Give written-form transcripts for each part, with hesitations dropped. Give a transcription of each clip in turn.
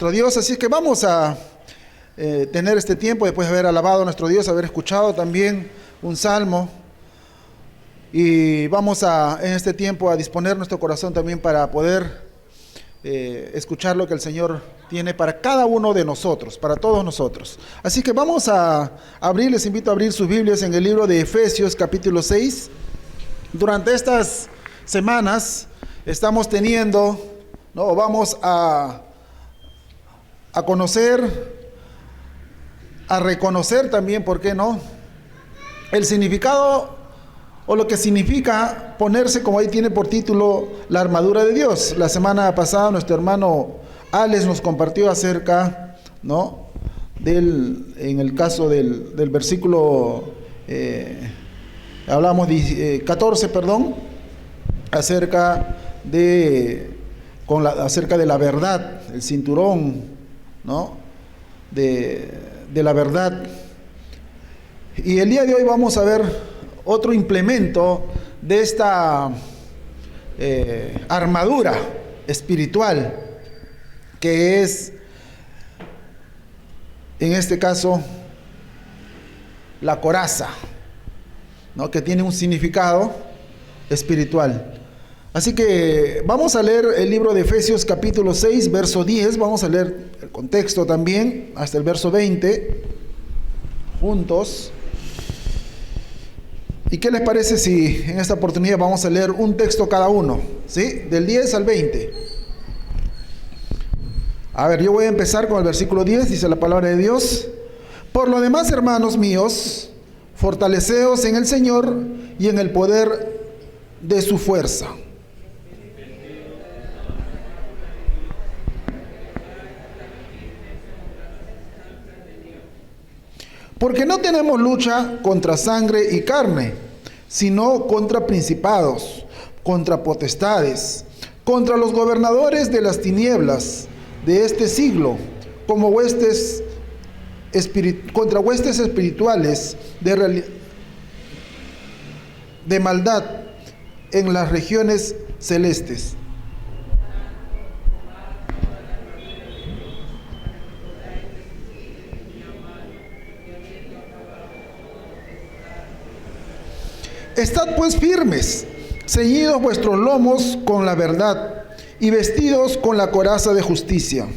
nuestro Dios. Así que vamos a tener este tiempo después de haber alabado a nuestro Dios, haber escuchado también un salmo. Y vamos en este tiempo a disponer nuestro corazón también para poder escuchar lo que el Señor tiene para cada uno de nosotros, para todos nosotros. Así que vamos a abrir, les invito a abrir sus Biblias en el libro de Efesios capítulo 6. Durante estas semanas estamos teniendo, vamos a conocer, a reconocer también, ¿por qué no?, el significado o lo que significa ponerse, como ahí tiene por título, la armadura de Dios. La semana pasada nuestro hermano Alex nos compartió acerca, en el caso del versículo, hablamos 14, acerca de la verdad, el cinturón, de la verdad. Y el día de hoy vamos a ver otro implemento de esta armadura espiritual, que es, en este caso, la coraza, que tiene un significado espiritual. Así que vamos a leer el libro de Efesios capítulo 6, verso 10, vamos a leer el contexto también, hasta el verso 20, juntos. ¿Y qué les parece si en esta oportunidad vamos a leer un texto cada uno? ¿Sí? Del 10 al 20. A ver, yo voy a empezar con el versículo 10, dice la palabra de Dios. Por lo demás, hermanos míos, fortaleceos en el Señor y en el poder de su fuerza. Porque no tenemos lucha contra sangre y carne, sino contra principados, contra potestades, contra los gobernadores de las tinieblas de este siglo, contra huestes espirituales de maldad en las regiones celestes. Estad pues firmes, ceñidos vuestros lomos con la verdad y vestidos con la coraza de justicia.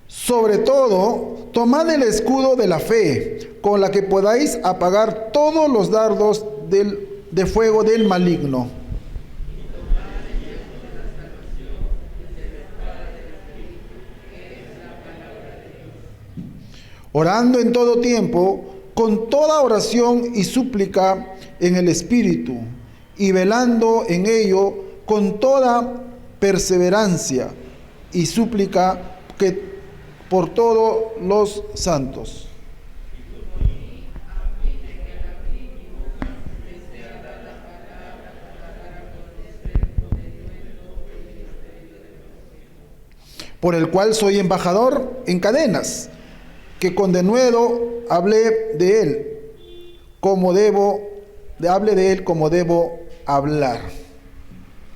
Sobre todo, tomad el escudo de la fe, con la que podáis apagar todos los dardos de fuego del maligno. Orando en todo tiempo, con toda oración y súplica en el Espíritu, y velando en ello con toda perseverancia y súplica por todos los santos. Por el cual soy embajador en cadenas, que con denuedo hable de él como debo hablar.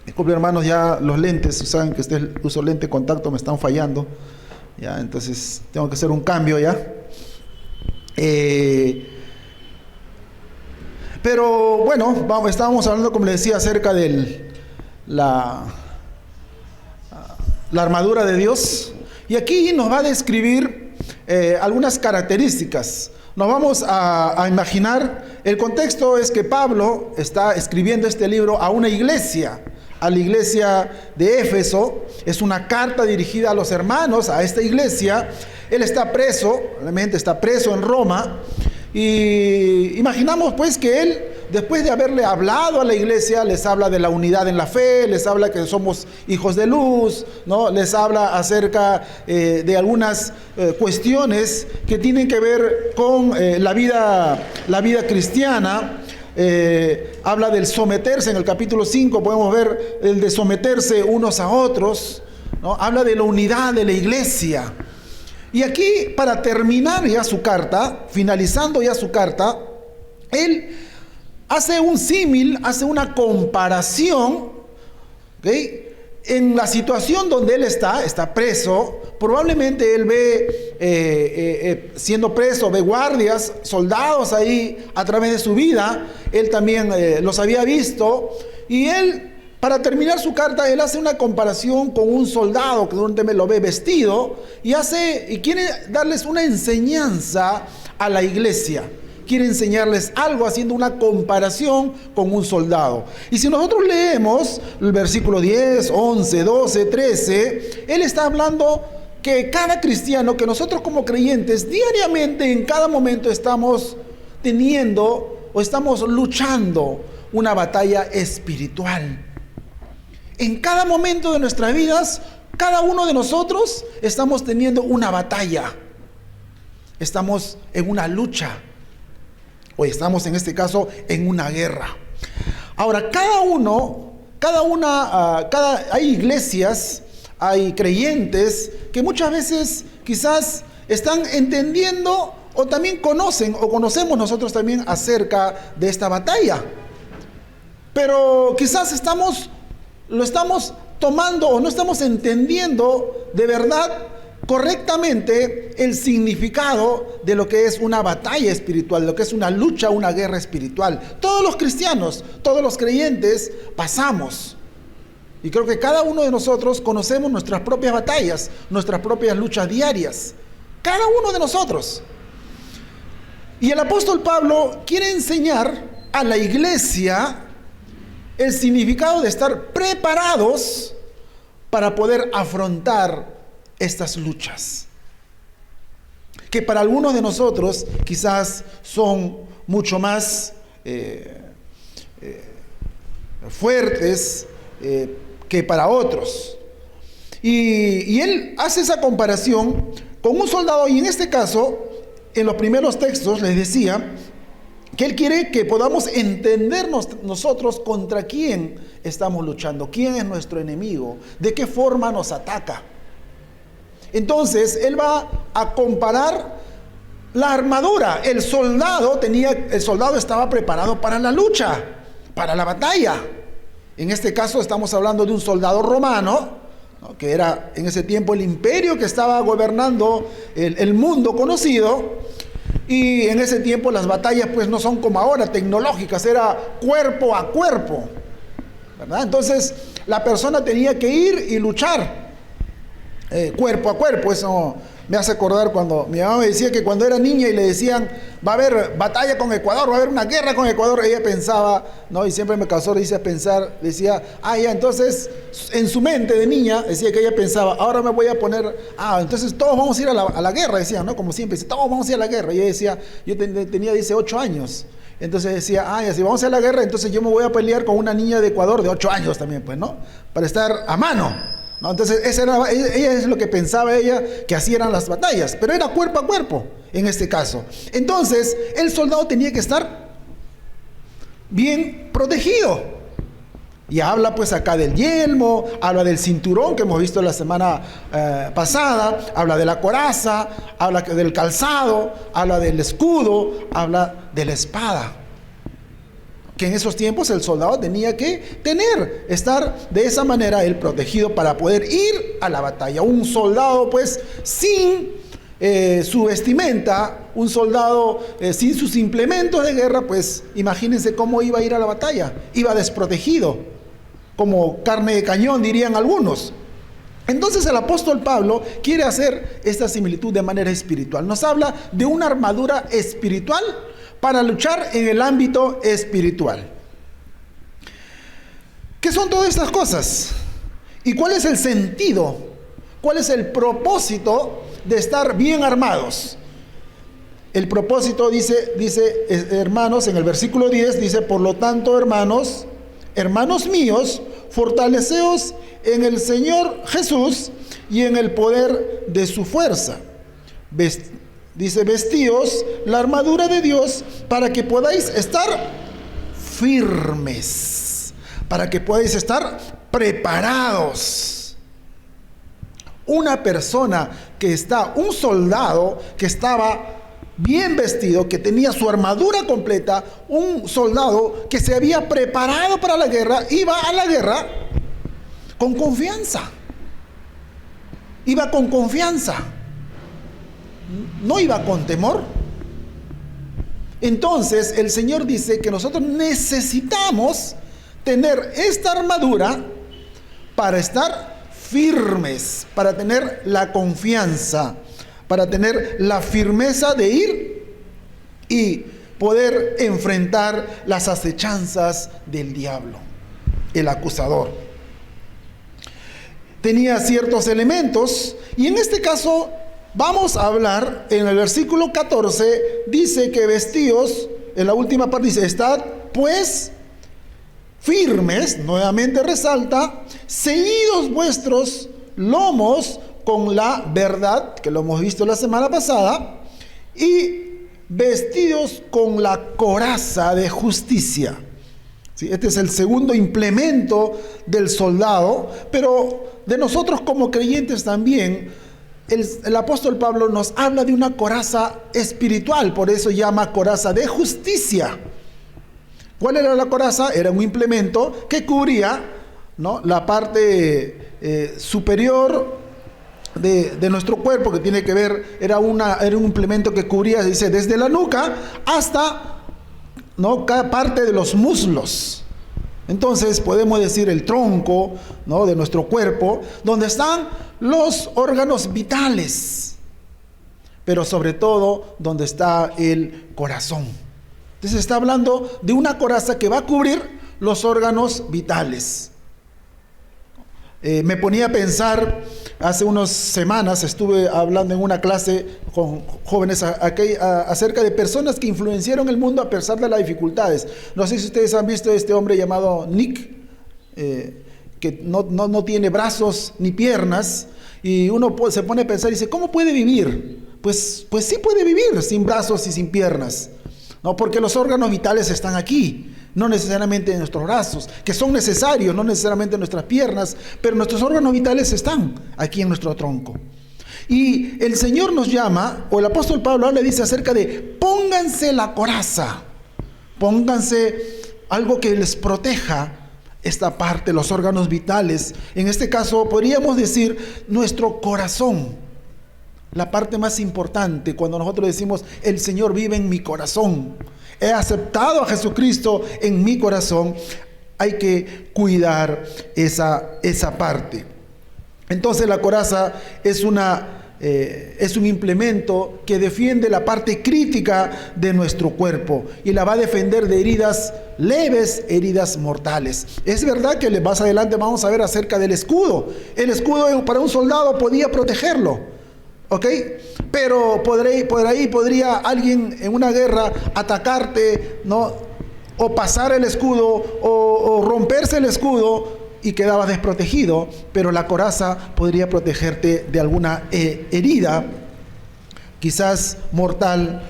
Disculpen, hermanos, ya los lentes, saben que uso lente de contacto, me están fallando, ya, entonces tengo que hacer un cambio ya. Pero bueno, estábamos hablando, como les decía, acerca de la armadura de Dios, y aquí nos va a describir algunas características. Nos vamos a imaginar, el contexto es que Pablo está escribiendo este libro a una iglesia, a la iglesia de Éfeso. Es una carta dirigida a los hermanos, a esta iglesia. Él está preso, realmente está preso en Roma, y imaginamos pues que él, después de haberle hablado a la iglesia, les habla de la unidad en la fe, les habla que somos hijos de luz, les habla acerca de algunas cuestiones que tienen que ver con la vida cristiana. Habla del someterse, en el capítulo 5 podemos ver el de someterse unos a otros, habla de la unidad de la iglesia. Y aquí, para terminar ya su carta, finalizando ya su carta, él hace un símil, hace una comparación, ¿ok? En la situación donde él está preso. Probablemente él ve, siendo preso, ve guardias, soldados ahí a través de su vida. Él también los había visto. Y él, para terminar su carta, él hace una comparación con un soldado que donde lo ve vestido y quiere darles una enseñanza a la iglesia. Quiere enseñarles algo haciendo una comparación con un soldado. Y si nosotros leemos el versículo 10, 11, 12, 13, él está hablando que cada cristiano, que nosotros como creyentes, diariamente, en cada momento estamos teniendo o estamos luchando una batalla espiritual. En cada momento de nuestras vidas, cada uno de nosotros estamos teniendo una batalla. Estamos en una lucha. O estamos en este caso en una guerra. Ahora, hay iglesias, hay creyentes que muchas veces quizás están entendiendo o también conocemos nosotros también acerca de esta batalla. Pero quizás lo estamos tomando o no estamos entendiendo de verdad correctamente el significado de lo que es una batalla espiritual, lo que es una lucha, una guerra espiritual. Todos los cristianos, todos los creyentes pasamos. Y creo que cada uno de nosotros conocemos nuestras propias batallas, nuestras propias luchas diarias. Cada uno de nosotros. Y el apóstol Pablo quiere enseñar a la iglesia el significado de estar preparados para poder afrontar estas luchas, que para algunos de nosotros quizás son mucho más fuertes que para otros. Y él hace esa comparación con un soldado, y en este caso, en los primeros textos les decía que él quiere que podamos entendernos nosotros contra quién estamos luchando, quién es nuestro enemigo, de qué forma nos ataca. Entonces, él va a comparar la armadura. El soldado estaba preparado para la lucha, para la batalla. En este caso estamos hablando de un soldado romano, ¿no?, que era en ese tiempo el imperio que estaba gobernando el mundo conocido. Y en ese tiempo las batallas pues no son como ahora, tecnológicas, era cuerpo a cuerpo, ¿verdad? Entonces la persona tenía que ir y luchar cuerpo a cuerpo. Eso me hace acordar cuando mi mamá me decía que cuando era niña y le decían va a haber batalla con Ecuador, va a haber una guerra con Ecuador, ella pensaba, ¿no? Y siempre me causó risa pensar, decía, ya, entonces en su mente de niña decía que ella pensaba, ahora me voy a poner, entonces todos vamos a ir a la guerra, decía, ¿no? Como siempre, dice, todos vamos a ir a la guerra. Y ella decía, yo tenía 18 años. Entonces decía, ya, si vamos a la guerra, entonces yo me voy a pelear con una niña de Ecuador de 8 años también, pues, ¿no? Para estar a mano, ¿no? Entonces ella es lo que pensaba ella que así eran las batallas, pero era cuerpo a cuerpo en este caso. Entonces el soldado tenía que estar bien protegido, y habla pues acá del yelmo, habla del cinturón que hemos visto la semana pasada, habla de la coraza, habla del calzado, habla del escudo, habla de la espada, que en esos tiempos el soldado tenía que estar de esa manera él protegido para poder ir a la batalla. Un soldado pues sin su vestimenta, un soldado sin sus implementos de guerra, pues imagínense cómo iba a ir a la batalla. Iba desprotegido, como carne de cañón dirían algunos. Entonces el apóstol Pablo quiere hacer esta similitud de manera espiritual. Nos habla de una armadura espiritual para luchar en el ámbito espiritual. ¿Qué son todas estas cosas? ¿Y cuál es el sentido? ¿Cuál es el propósito de estar bien armados? El propósito dice hermanos, en el versículo 10 dice, por lo tanto, hermanos míos, fortaleceos en el Señor Jesús y en el poder de su fuerza. Dice, vestíos la armadura de Dios para que podáis estar firmes, para que podáis estar preparados. Un soldado que estaba bien vestido, que tenía su armadura completa, un soldado que se había preparado para la guerra, iba a la guerra con confianza. Iba con confianza. No iba con temor. Entonces el Señor dice que nosotros necesitamos tener esta armadura para estar firmes, para tener la confianza, para tener la firmeza de ir y poder enfrentar las acechanzas del diablo, el acusador. Tenía ciertos elementos, y en este caso vamos a hablar, en el versículo 14, dice que vestidos, en la última parte dice, estad pues firmes, nuevamente resalta, ceñidos vuestros lomos con la verdad, que lo hemos visto la semana pasada, y vestidos con la coraza de justicia. ¿Sí? Este es el segundo implemento del soldado, pero de nosotros como creyentes también, el apóstol Pablo nos habla de una coraza espiritual, por eso llama coraza de justicia. ¿Cuál era la coraza? Era un implemento que cubría, ¿no?, la parte superior de nuestro cuerpo, que tiene que ver, era un implemento que cubría, dice, desde la nuca hasta, ¿no?, cada parte de los muslos. Entonces podemos decir el tronco, ¿no?, de nuestro cuerpo, donde están los órganos vitales, pero sobre todo donde está el corazón. Entonces está hablando de una coraza que va a cubrir los órganos vitales. Me ponía a pensar, hace unas semanas estuve hablando en una clase con jóvenes acerca de personas que influenciaron el mundo a pesar de las dificultades. No sé si ustedes han visto a este hombre llamado Nick, que no tiene brazos ni piernas, y uno se pone a pensar y dice, ¿cómo puede vivir? Pues sí puede vivir sin brazos y sin piernas, ¿no? Porque los órganos vitales están aquí, no necesariamente en nuestros brazos, que son necesarios, no necesariamente en nuestras piernas, pero nuestros órganos vitales están aquí en nuestro tronco. Y el Señor nos llama, o el apóstol Pablo le dice acerca de pónganse la coraza, pónganse algo que les proteja esta parte, los órganos vitales. En este caso podríamos decir nuestro corazón, la parte más importante. Cuando nosotros decimos el Señor vive en mi corazón, he aceptado a Jesucristo en mi corazón, hay que cuidar esa parte. Entonces la coraza es un implemento que defiende la parte crítica de nuestro cuerpo y la va a defender de heridas leves, heridas mortales. Es verdad que más adelante vamos a ver acerca del escudo. El escudo para un soldado podía protegerlo, ¿ok? Pero por ahí podría alguien en una guerra atacarte, ¿no?, o pasar el escudo o romperse el escudo y quedabas desprotegido, pero la coraza podría protegerte de alguna herida, quizás mortal,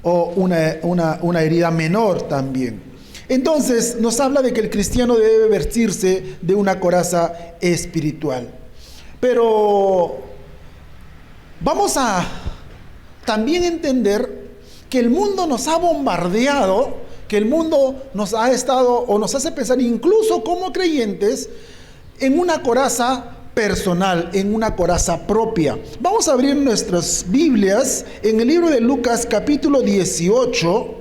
o una herida menor también. Entonces nos habla de que el cristiano debe vestirse de una coraza espiritual. Pero vamos a también entender que el mundo nos ha bombardeado, que el mundo nos ha estado o nos hace pensar, incluso como creyentes, en una coraza personal, en una coraza propia. Vamos a abrir nuestras Biblias en el libro de Lucas capítulo 18,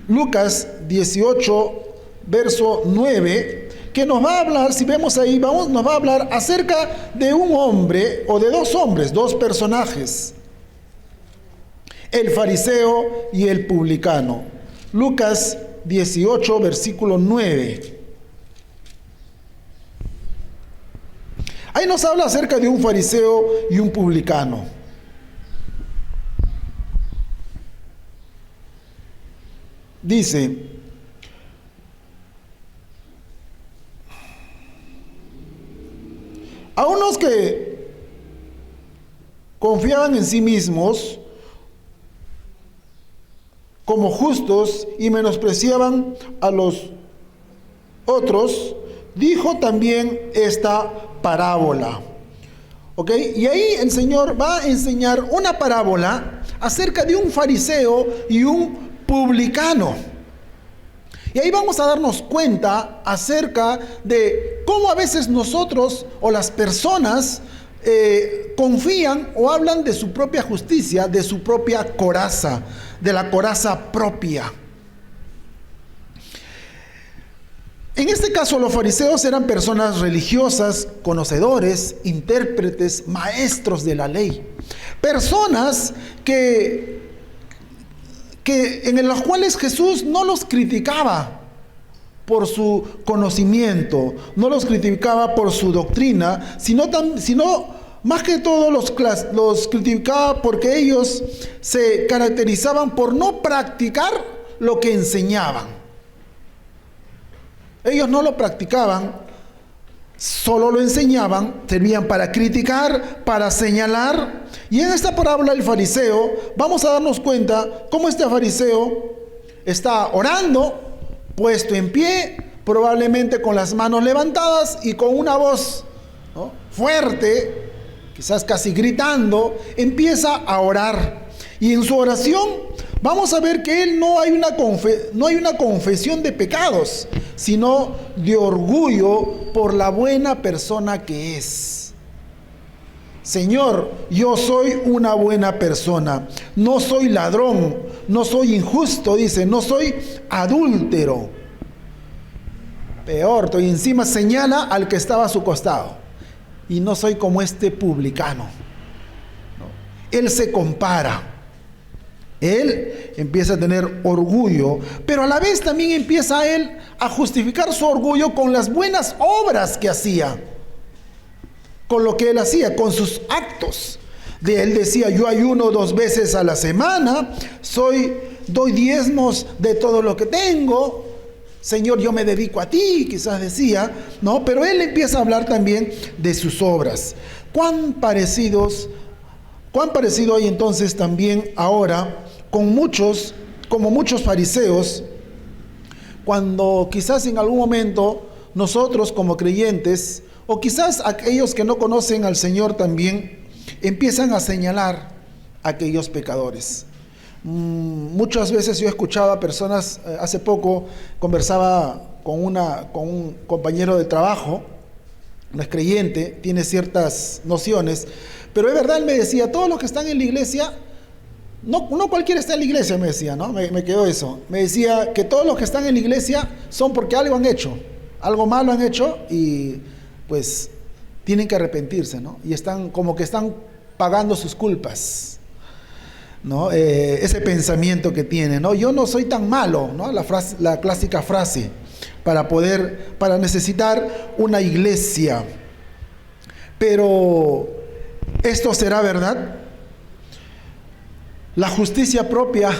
Lucas 18, verso 9, que nos va a hablar, si vemos ahí, nos va a hablar acerca de un hombre, o de dos hombres, dos personajes, el fariseo y el publicano. Lucas 18, versículo 9. Ahí nos habla acerca de un fariseo y un publicano. Dice: a unos que confiaban en sí mismos como justos y menospreciaban a los otros, dijo también esta parábola. ¿Ok? Y ahí el Señor va a enseñar una parábola acerca de un fariseo y un publicano. Y ahí vamos a darnos cuenta acerca de cómo a veces nosotros o las personas confían o hablan de su propia justicia, de su propia coraza, de la coraza propia. En este caso, los fariseos eran personas religiosas, conocedores, intérpretes, maestros de la ley. Personas en las cuales Jesús no los criticaba por su conocimiento, no los criticaba por su doctrina, sino más que todo los criticaba porque ellos se caracterizaban por no practicar lo que enseñaban. Ellos no lo practicaban, solo lo enseñaban, servían para criticar, para señalar. Y en esta parábola del fariseo, vamos a darnos cuenta cómo este fariseo está orando, puesto en pie, probablemente con las manos levantadas y con una voz, ¿no?, fuerte, quizás casi gritando, empieza a orar. Y en su oración vamos a ver que él no hay una confesión de pecados, sino de orgullo por la buena persona que es. Señor, yo soy una buena persona, no soy ladrón, no soy injusto, dice, no soy adúltero. Peor, y encima señala al que estaba a su costado. Y no soy como este publicano. ¿No? Él se compara. Él empieza a tener orgullo, pero a la vez también empieza él a justificar su orgullo con las buenas obras que hacía, con lo que él hacía, con sus actos. Él decía, yo ayuno 2 veces a la semana, doy diezmos de todo lo que tengo, Señor, yo me dedico a ti, quizás decía, ¿no? Pero él empieza a hablar también de sus obras. ¿Cuán parecido hay entonces también ahora como muchos fariseos, cuando quizás en algún momento nosotros como creyentes, o quizás aquellos que no conocen al Señor también, empiezan a señalar a aquellos pecadores? Muchas veces yo escuchaba personas, hace poco conversaba con un compañero de trabajo, no es creyente, tiene ciertas nociones, pero es verdad, él me decía, todos los que están en la iglesia, no cualquiera está en la iglesia, me decía, ¿no? Me quedó eso. Me decía que todos los que están en la iglesia son porque algo han hecho, algo malo han hecho y pues tienen que arrepentirse, ¿no? Y están pagando sus culpas, ¿no? Ese pensamiento que tienen, ¿no? Yo no soy tan malo, ¿no? La clásica frase para necesitar una iglesia. Pero ¿esto será verdad? ¿La justicia propia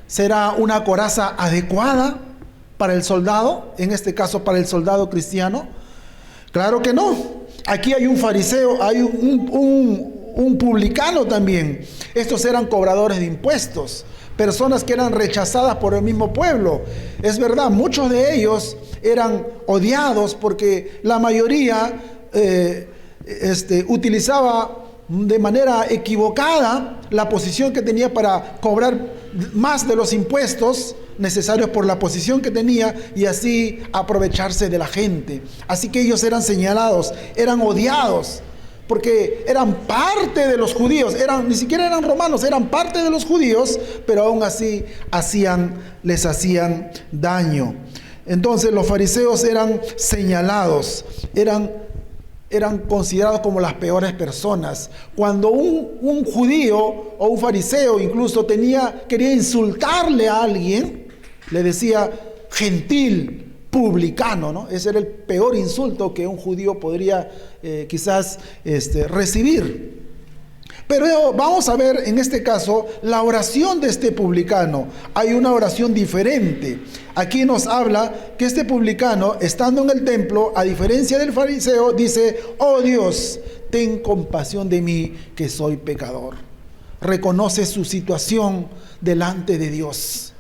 será una coraza adecuada para el soldado? En este caso, para el soldado cristiano. Claro que no. Aquí hay un fariseo, hay un publicano también. Estos eran cobradores de impuestos, personas que eran rechazadas por el mismo pueblo. Es verdad, muchos de ellos eran odiados porque la mayoría utilizaba de manera equivocada la posición que tenía para cobrar más de los impuestos necesarios por la posición que tenía y así aprovecharse de la gente. Así que ellos eran señalados, eran odiados, porque eran parte de los judíos, ni siquiera eran romanos, eran parte de los judíos, pero aún así les hacían daño. Entonces los fariseos eran señalados, eran considerados como las peores personas. Cuando un judío o un fariseo incluso quería insultarle a alguien, le decía gentil, publicano, ¿no? Ese era el peor insulto que un judío podría quizás recibir. Pero vamos a ver en este caso la oración de este publicano. Hay una oración diferente. Aquí nos habla que este publicano, estando en el templo, a diferencia del fariseo, dice: oh Dios, ten compasión de mí, que soy pecador. Reconoce su situación delante de Dios.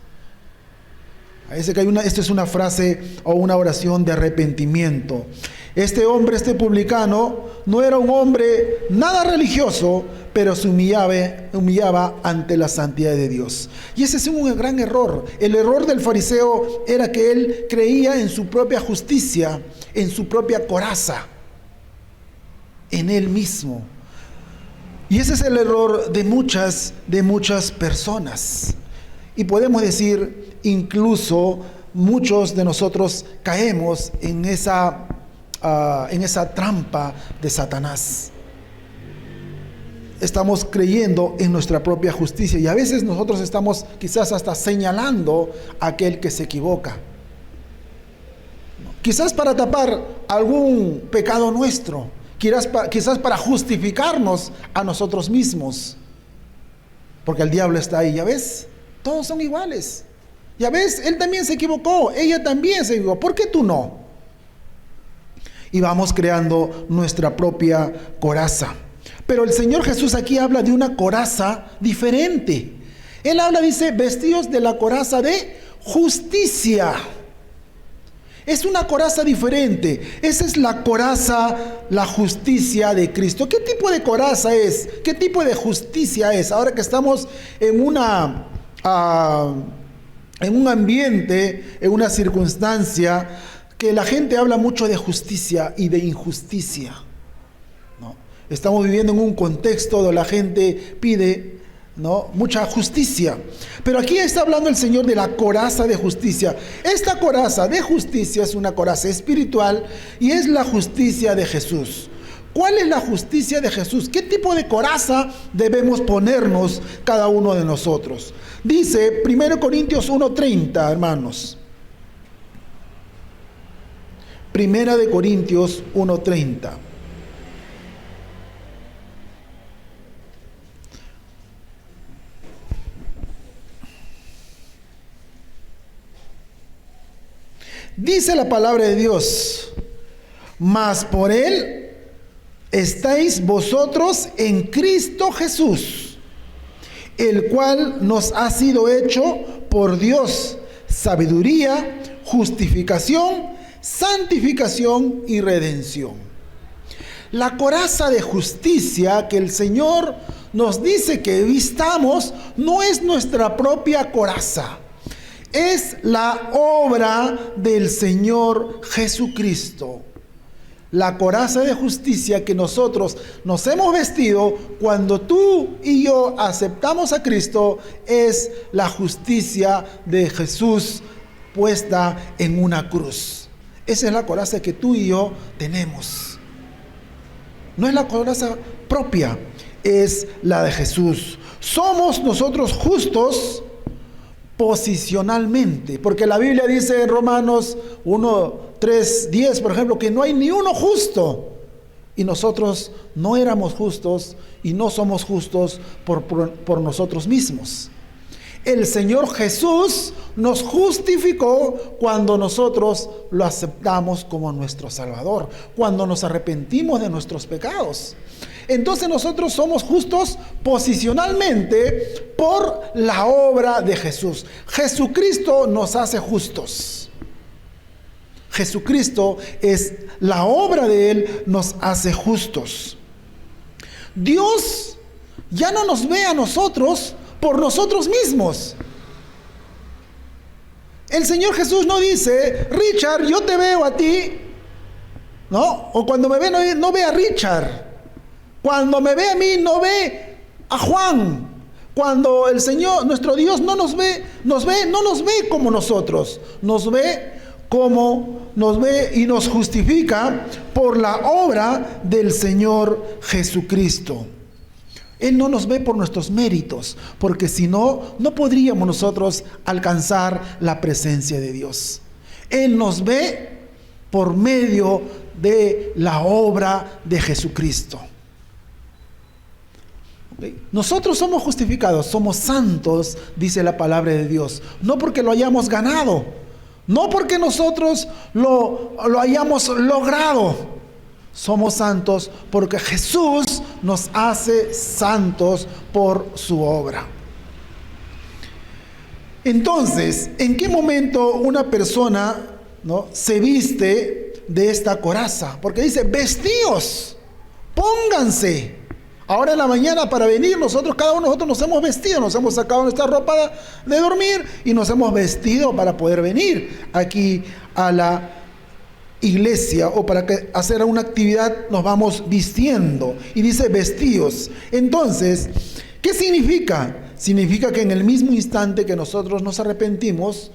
Parece que esto es una frase o una oración de arrepentimiento. Este hombre, este publicano, no era un hombre nada religioso, pero se humillaba ante la santidad de Dios. Y ese es un gran error. El error del fariseo era que él creía en su propia justicia, en su propia coraza, en él mismo. Y ese es el error de muchas personas. Y podemos decir, incluso muchos de nosotros caemos en esa trampa de Satanás. Estamos creyendo en nuestra propia justicia y a veces nosotros estamos quizás hasta señalando a aquel que se equivoca. Quizás para tapar algún pecado nuestro, quizás para justificarnos a nosotros mismos. Porque el diablo está ahí, ya ves, todos son iguales. Ya ves, él también se equivocó, ella también se equivocó, ¿por qué tú no? Y vamos creando nuestra propia coraza. Pero el Señor Jesús aquí habla de una coraza diferente. Él habla, dice, vestidos de la coraza de justicia. Es una coraza diferente. Esa es la coraza, la justicia de Cristo. ¿Qué tipo de coraza es? ¿Qué tipo de justicia es? Ahora que estamos en un ambiente, en una circunstancia que la gente habla mucho de justicia y de injusticia, ¿no? Estamos viviendo en un contexto donde la gente pide, ¿no?, mucha justicia. Pero aquí está hablando el Señor de la coraza de justicia. Esta coraza de justicia es una coraza espiritual y es la justicia de Jesús. ¿Cuál es la justicia de Jesús? ¿Qué tipo de coraza debemos ponernos cada uno de nosotros? Dice 1 Corintios 1:30, hermanos. 1 de Corintios 1:30. Dice la palabra de Dios: mas por él estáis vosotros en Cristo Jesús, el cual nos ha sido hecho por Dios sabiduría, justificación, santificación y redención. La coraza de justicia que el Señor nos dice que vistamos no es nuestra propia coraza, es la obra del Señor Jesucristo. La coraza de justicia que nosotros nos hemos vestido cuando tú y yo aceptamos a Cristo es la justicia de Jesús puesta en una cruz. Esa es la coraza que tú y yo tenemos. No es la coraza propia, es la de Jesús. Somos nosotros justos posicionalmente, porque la Biblia dice en Romanos 1:3-10, por ejemplo, que no hay ni uno justo, y nosotros no éramos justos y no somos justos por nosotros mismos. El Señor Jesús nos justificó cuando nosotros lo aceptamos como nuestro Salvador, cuando nos arrepentimos de nuestros pecados. Entonces nosotros somos justos posicionalmente por la obra de Jesús. Jesucristo nos hace justos. Jesucristo es la obra de Él, nos hace justos. Dios ya no nos ve a nosotros por nosotros mismos. El Señor Jesús no dice: Richard, yo te veo a ti, ¿no? O cuando me ve, no ve a Richard. Cuando me ve a mí, no ve a Juan. Cuando el Señor, nuestro Dios, no nos ve como nosotros. Nos ve y nos justifica por la obra del Señor Jesucristo. Él no nos ve por nuestros méritos, porque si no, no podríamos nosotros alcanzar la presencia de Dios. Él nos ve por medio de la obra de Jesucristo. Nosotros somos justificados, somos santos, dice la palabra de Dios, no porque lo hayamos ganado, no porque nosotros lo hayamos logrado. Somos santos porque Jesús nos hace santos por su obra. Entonces, ¿en qué momento una persona, ¿no?, se viste de esta coraza, porque dice, vestíos, pónganse. Ahora en la mañana para venir, cada uno de nosotros nos hemos vestido, nos hemos sacado nuestra ropa de dormir y nos hemos vestido para poder venir aquí a la iglesia, o para hacer una actividad nos vamos vistiendo. Y dice vestíos. Entonces, ¿qué significa? Significa que en el mismo instante que nosotros nos arrepentimos,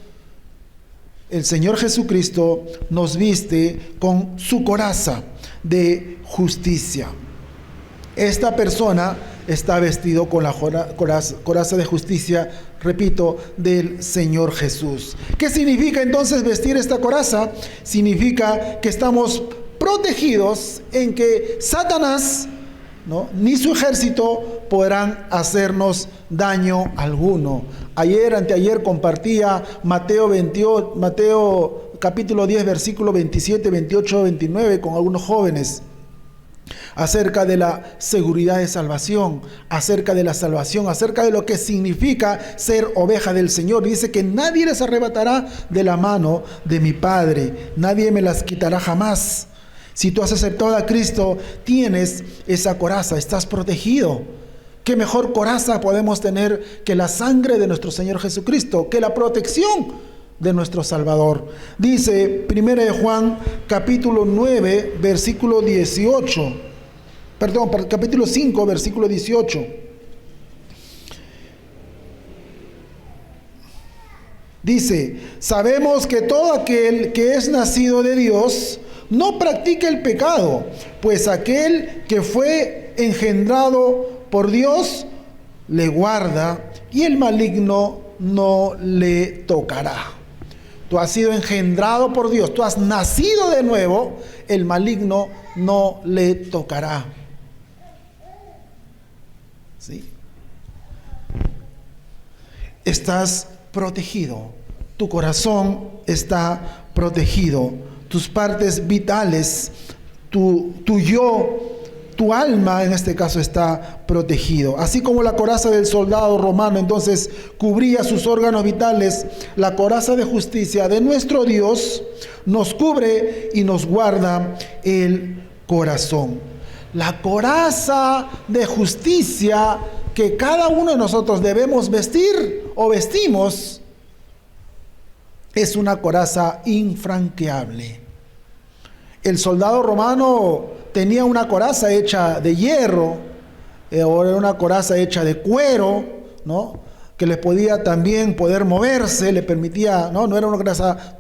el Señor Jesucristo nos viste con su coraza de justicia. Esta persona está vestido con la coraza de justicia, repito, del Señor Jesús. ¿Qué significa entonces vestir esta coraza? Significa que estamos protegidos en que Satanás, ¿no?, ni su ejército podrán hacernos daño alguno. Anteayer compartía Mateo capítulo 10, versículo 27, 28, 29 con algunos jóvenes, acerca de la seguridad de salvación, acerca de la salvación, acerca de lo que significa ser oveja del Señor. Dice que nadie les arrebatará de la mano de mi Padre, nadie me las quitará jamás. Si tú has aceptado a Cristo, tienes esa coraza, estás protegido. ¿Qué mejor coraza podemos tener que la sangre de nuestro Señor Jesucristo, que la protección de nuestro Salvador? Dice 1 de Juan capítulo 9, versículo 18. Capítulo 5, versículo 18. Dice, sabemos que todo aquel que es nacido de Dios no practica el pecado, pues aquel que fue engendrado por Dios le guarda y el maligno no le tocará. Tú has sido engendrado por Dios, tú has nacido de nuevo, el maligno no le tocará. ¿Sí? Estás protegido, tu corazón está protegido, tus partes vitales, tu yo, tu alma en este caso está protegido. Así como la coraza del soldado romano entonces cubría sus órganos vitales, la coraza de justicia de nuestro Dios nos cubre y nos guarda el corazón. La coraza de justicia que cada uno de nosotros debemos vestir o vestimos es una coraza infranqueable. El soldado romano tenía una coraza hecha de hierro, o era una coraza hecha de cuero, ¿no?, que le podía también poder moverse, le permitía, no era una coraza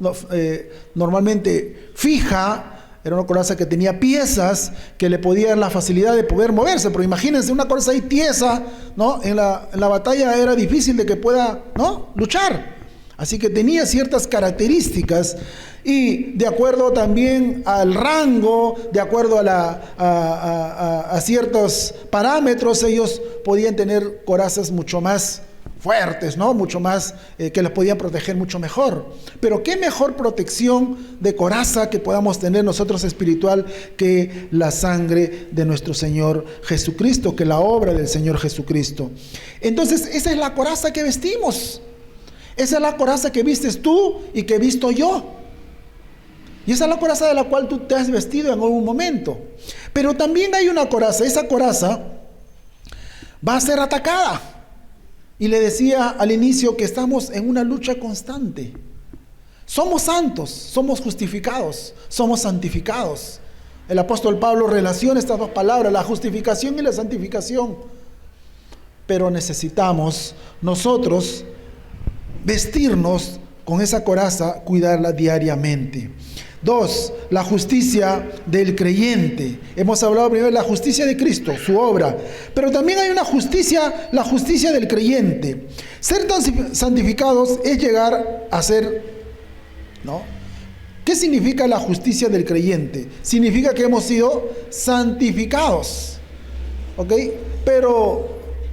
normalmente fija. Era una coraza que tenía piezas que le podían dar la facilidad de poder moverse. Pero imagínense una coraza ahí tiesa, ¿no? En la batalla era difícil de que pueda, ¿no?, luchar. Así que tenía ciertas características y de acuerdo también al rango, de acuerdo a ciertos parámetros, ellos podían tener corazas mucho más fuertes, ¿no?, mucho más, que las podían proteger mucho mejor. Pero qué mejor protección de coraza que podamos tener nosotros espiritual que la sangre de nuestro Señor Jesucristo, que la obra del Señor Jesucristo. Entonces esa es la coraza que vestimos, esa es la coraza que vistes tú y que he visto yo, y esa es la coraza de la cual tú te has vestido en algún momento. Pero también hay una coraza, esa coraza va a ser atacada. Y le decía al inicio que estamos en una lucha constante. Somos santos, somos justificados, somos santificados. El apóstol Pablo relaciona estas dos palabras, la justificación y la santificación. Pero necesitamos nosotros vestirnos con esa coraza, cuidarla diariamente. 2, la justicia del creyente. Hemos hablado primero de la justicia de Cristo, su obra, pero también hay una justicia, la justicia del creyente. Ser santificados es llegar a ser, ¿no? ¿Qué significa la justicia del creyente? Significa que hemos sido santificados, ¿ok? Pero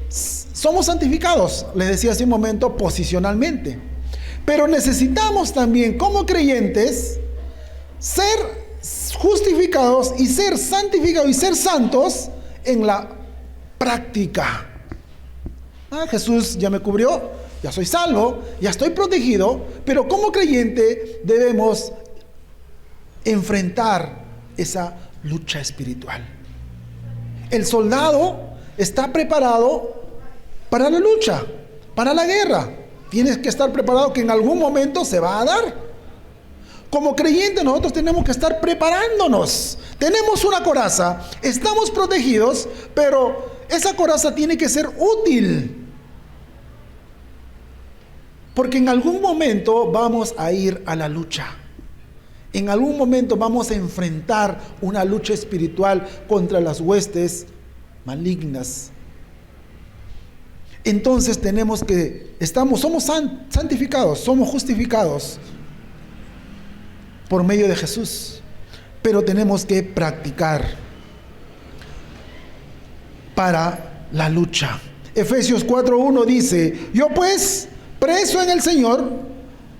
somos santificados, les decía hace un momento, posicionalmente. Pero necesitamos también, como creyentes, ser justificados y ser santificados y ser santos en la práctica. Jesús ya me cubrió, ya soy salvo, ya estoy protegido, pero como creyente debemos enfrentar esa lucha espiritual. El soldado está preparado para la lucha, para la guerra. Tienes que estar preparado, que en algún momento se va a dar. Como creyentes nosotros tenemos que estar preparándonos. Tenemos una coraza, estamos protegidos, pero esa coraza tiene que ser útil. Porque en algún momento vamos a ir a la lucha. En algún momento vamos a enfrentar una lucha espiritual contra las huestes malignas. Entonces somos santificados, somos justificados por medio de Jesús, pero tenemos que practicar para la lucha. Efesios 4:1 dice: yo pues, preso en el Señor,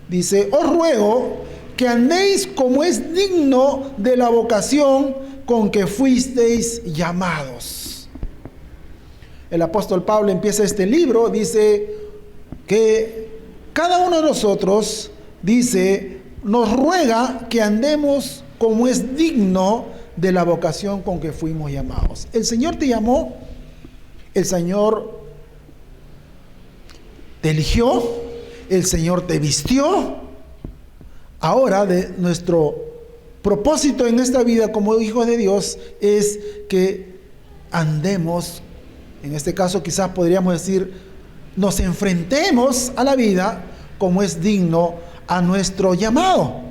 dice, os ruego que andéis como es digno de la vocación con que fuisteis llamados. El apóstol Pablo empieza este libro, dice que cada uno de nosotros, dice, nos ruega que andemos como es digno de la vocación con que fuimos llamados. El Señor te llamó, el Señor te eligió, el Señor te vistió. Ahora, nuestro propósito en esta vida como hijos de Dios es que andemos, en este caso quizás podríamos decir, nos enfrentemos a la vida como es digno a nuestro llamado.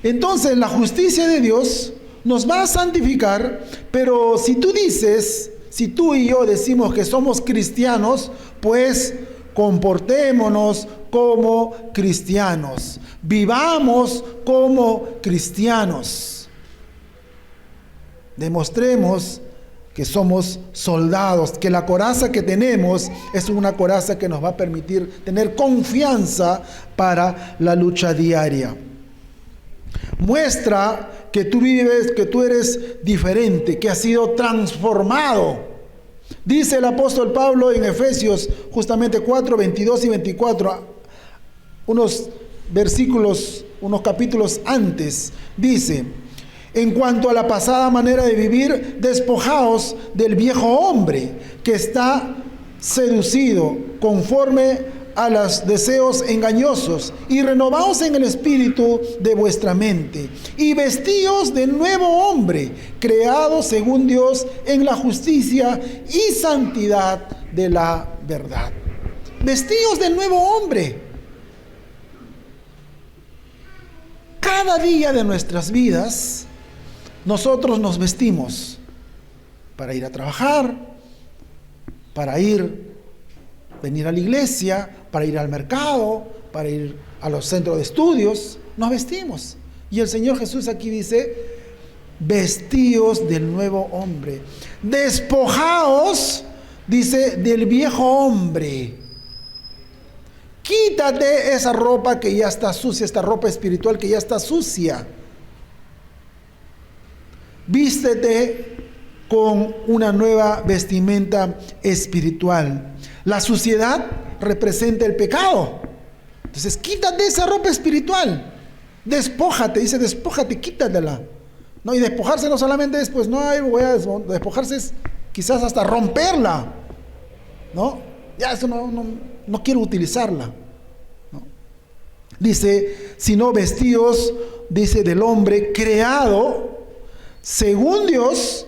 Entonces la justicia de Dios nos va a santificar, pero si tú y yo decimos que somos cristianos, pues comportémonos como cristianos, vivamos como cristianos, demostremos que somos soldados, que la coraza que tenemos es una coraza que nos va a permitir tener confianza para la lucha diaria. Muestra que tú vives, que tú eres diferente, que has sido transformado. Dice el apóstol Pablo en Efesios justamente 4, 22 y 24, unos versículos, unos capítulos antes, dice: en cuanto a la pasada manera de vivir, despojaos del viejo hombre que está seducido conforme a los deseos engañosos, y renovaos en el espíritu de vuestra mente, y vestíos de nuevo hombre, creado según Dios en la justicia y santidad de la verdad. Vestíos del nuevo hombre. Cada día de nuestras vidas nosotros nos vestimos para ir a trabajar, para venir a la iglesia, para ir al mercado, para ir a los centros de estudios. Nos vestimos. Y el Señor Jesús aquí dice: vestíos del nuevo hombre. Despojaos, dice, del viejo hombre. Quítate esa ropa que ya está sucia, esta ropa espiritual que ya está sucia. Vístete con una nueva vestimenta espiritual. La suciedad representa el pecado. Entonces, quítate esa ropa espiritual. Despójate, dice, despójate, quítatela. No, y despojarse no solamente es, pues, no, voy a despojarse, es quizás hasta romperla. ¿No? Ya, eso no quiero utilizarla. ¿No? Dice, sino vestidos, dice, del hombre creado según Dios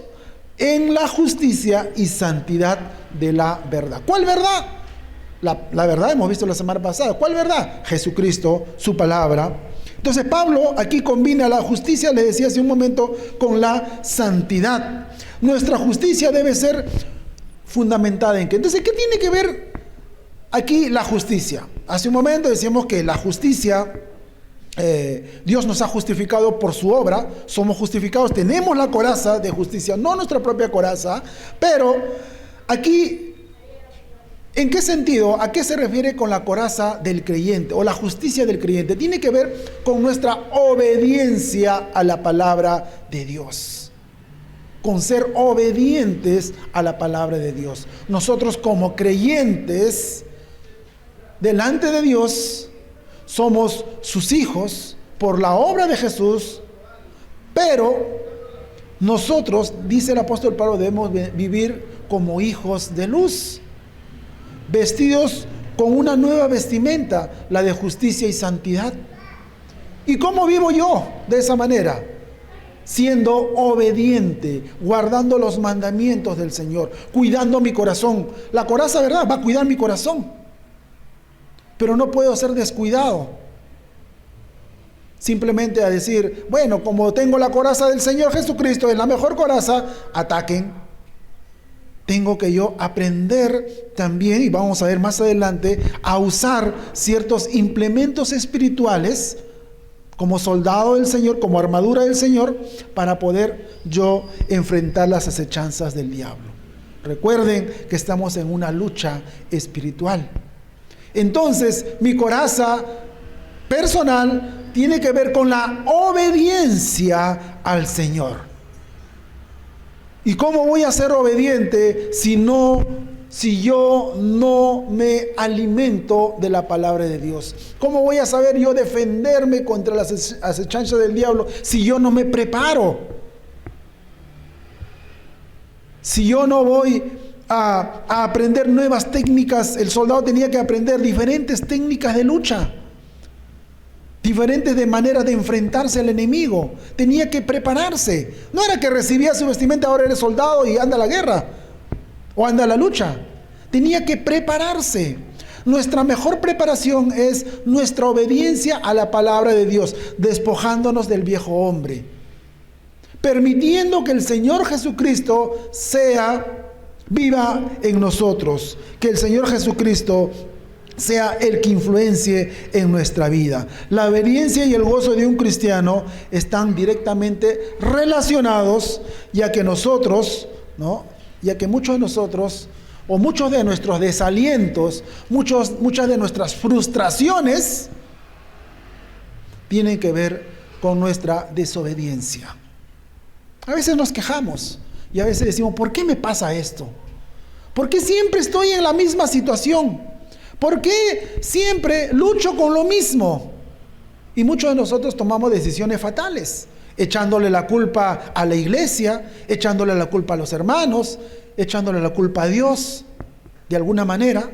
en la justicia y santidad de la verdad. ¿Cuál verdad? La verdad hemos visto la semana pasada. ¿Cuál verdad? Jesucristo, su palabra. Entonces Pablo aquí combina la justicia, le decía hace un momento, con la santidad. Nuestra justicia debe ser fundamentada en qué. Entonces, ¿qué tiene que ver aquí la justicia? Hace un momento decíamos que la justicia, Dios nos ha justificado por su obra, somos justificados, tenemos la coraza de justicia, no nuestra propia coraza, pero aquí, ¿en qué sentido? ¿A qué se refiere con la coraza del creyente o la justicia del creyente? Tiene que ver con nuestra obediencia a la palabra de Dios, con ser obedientes a la palabra de Dios. Nosotros como creyentes delante de Dios somos sus hijos, por la obra de Jesús, pero nosotros, dice el apóstol Pablo, debemos vivir como hijos de luz, vestidos con una nueva vestimenta, la de justicia y santidad. ¿Y cómo vivo yo de esa manera? Siendo obediente, guardando los mandamientos del Señor, cuidando mi corazón. La coraza, ¿verdad?, va a cuidar mi corazón, pero no puedo ser descuidado. Simplemente a decir, bueno, como tengo la coraza del Señor Jesucristo, es la mejor coraza, ataquen. Tengo que yo aprender también, y vamos a ver más adelante, a usar ciertos implementos espirituales como soldado del Señor, como armadura del Señor, para poder yo enfrentar las acechanzas del diablo. Recuerden que estamos en una lucha espiritual. Entonces, mi coraza personal tiene que ver con la obediencia al Señor. ¿Y cómo voy a ser obediente si yo no me alimento de la palabra de Dios? ¿Cómo voy a saber yo defenderme contra las acechanzas del diablo si yo no me preparo? Si yo no voy a aprender nuevas técnicas. El soldado tenía que aprender diferentes técnicas de lucha, diferentes de maneras de enfrentarse al enemigo. Tenía que prepararse. No era que recibía su vestimenta, ahora eres soldado y anda a la guerra o anda a la lucha. Tenía que prepararse. Nuestra mejor preparación es nuestra obediencia a la palabra de Dios, despojándonos del viejo hombre, permitiendo que el Señor Jesucristo viva en nosotros, que el Señor Jesucristo sea el que influencie en nuestra vida. La obediencia y el gozo de un cristiano están directamente relacionados, ya que nosotros, ya que muchos de nosotros, o muchos de nuestros desalientos, muchas de nuestras frustraciones tienen que ver con nuestra desobediencia. A veces nos quejamos y a veces decimos, ¿por qué me pasa esto? ¿Por qué siempre estoy en la misma situación? ¿Por qué siempre lucho con lo mismo? Y muchos de nosotros tomamos decisiones fatales, echándole la culpa a la iglesia, echándole la culpa a los hermanos, echándole la culpa a Dios, de alguna manera,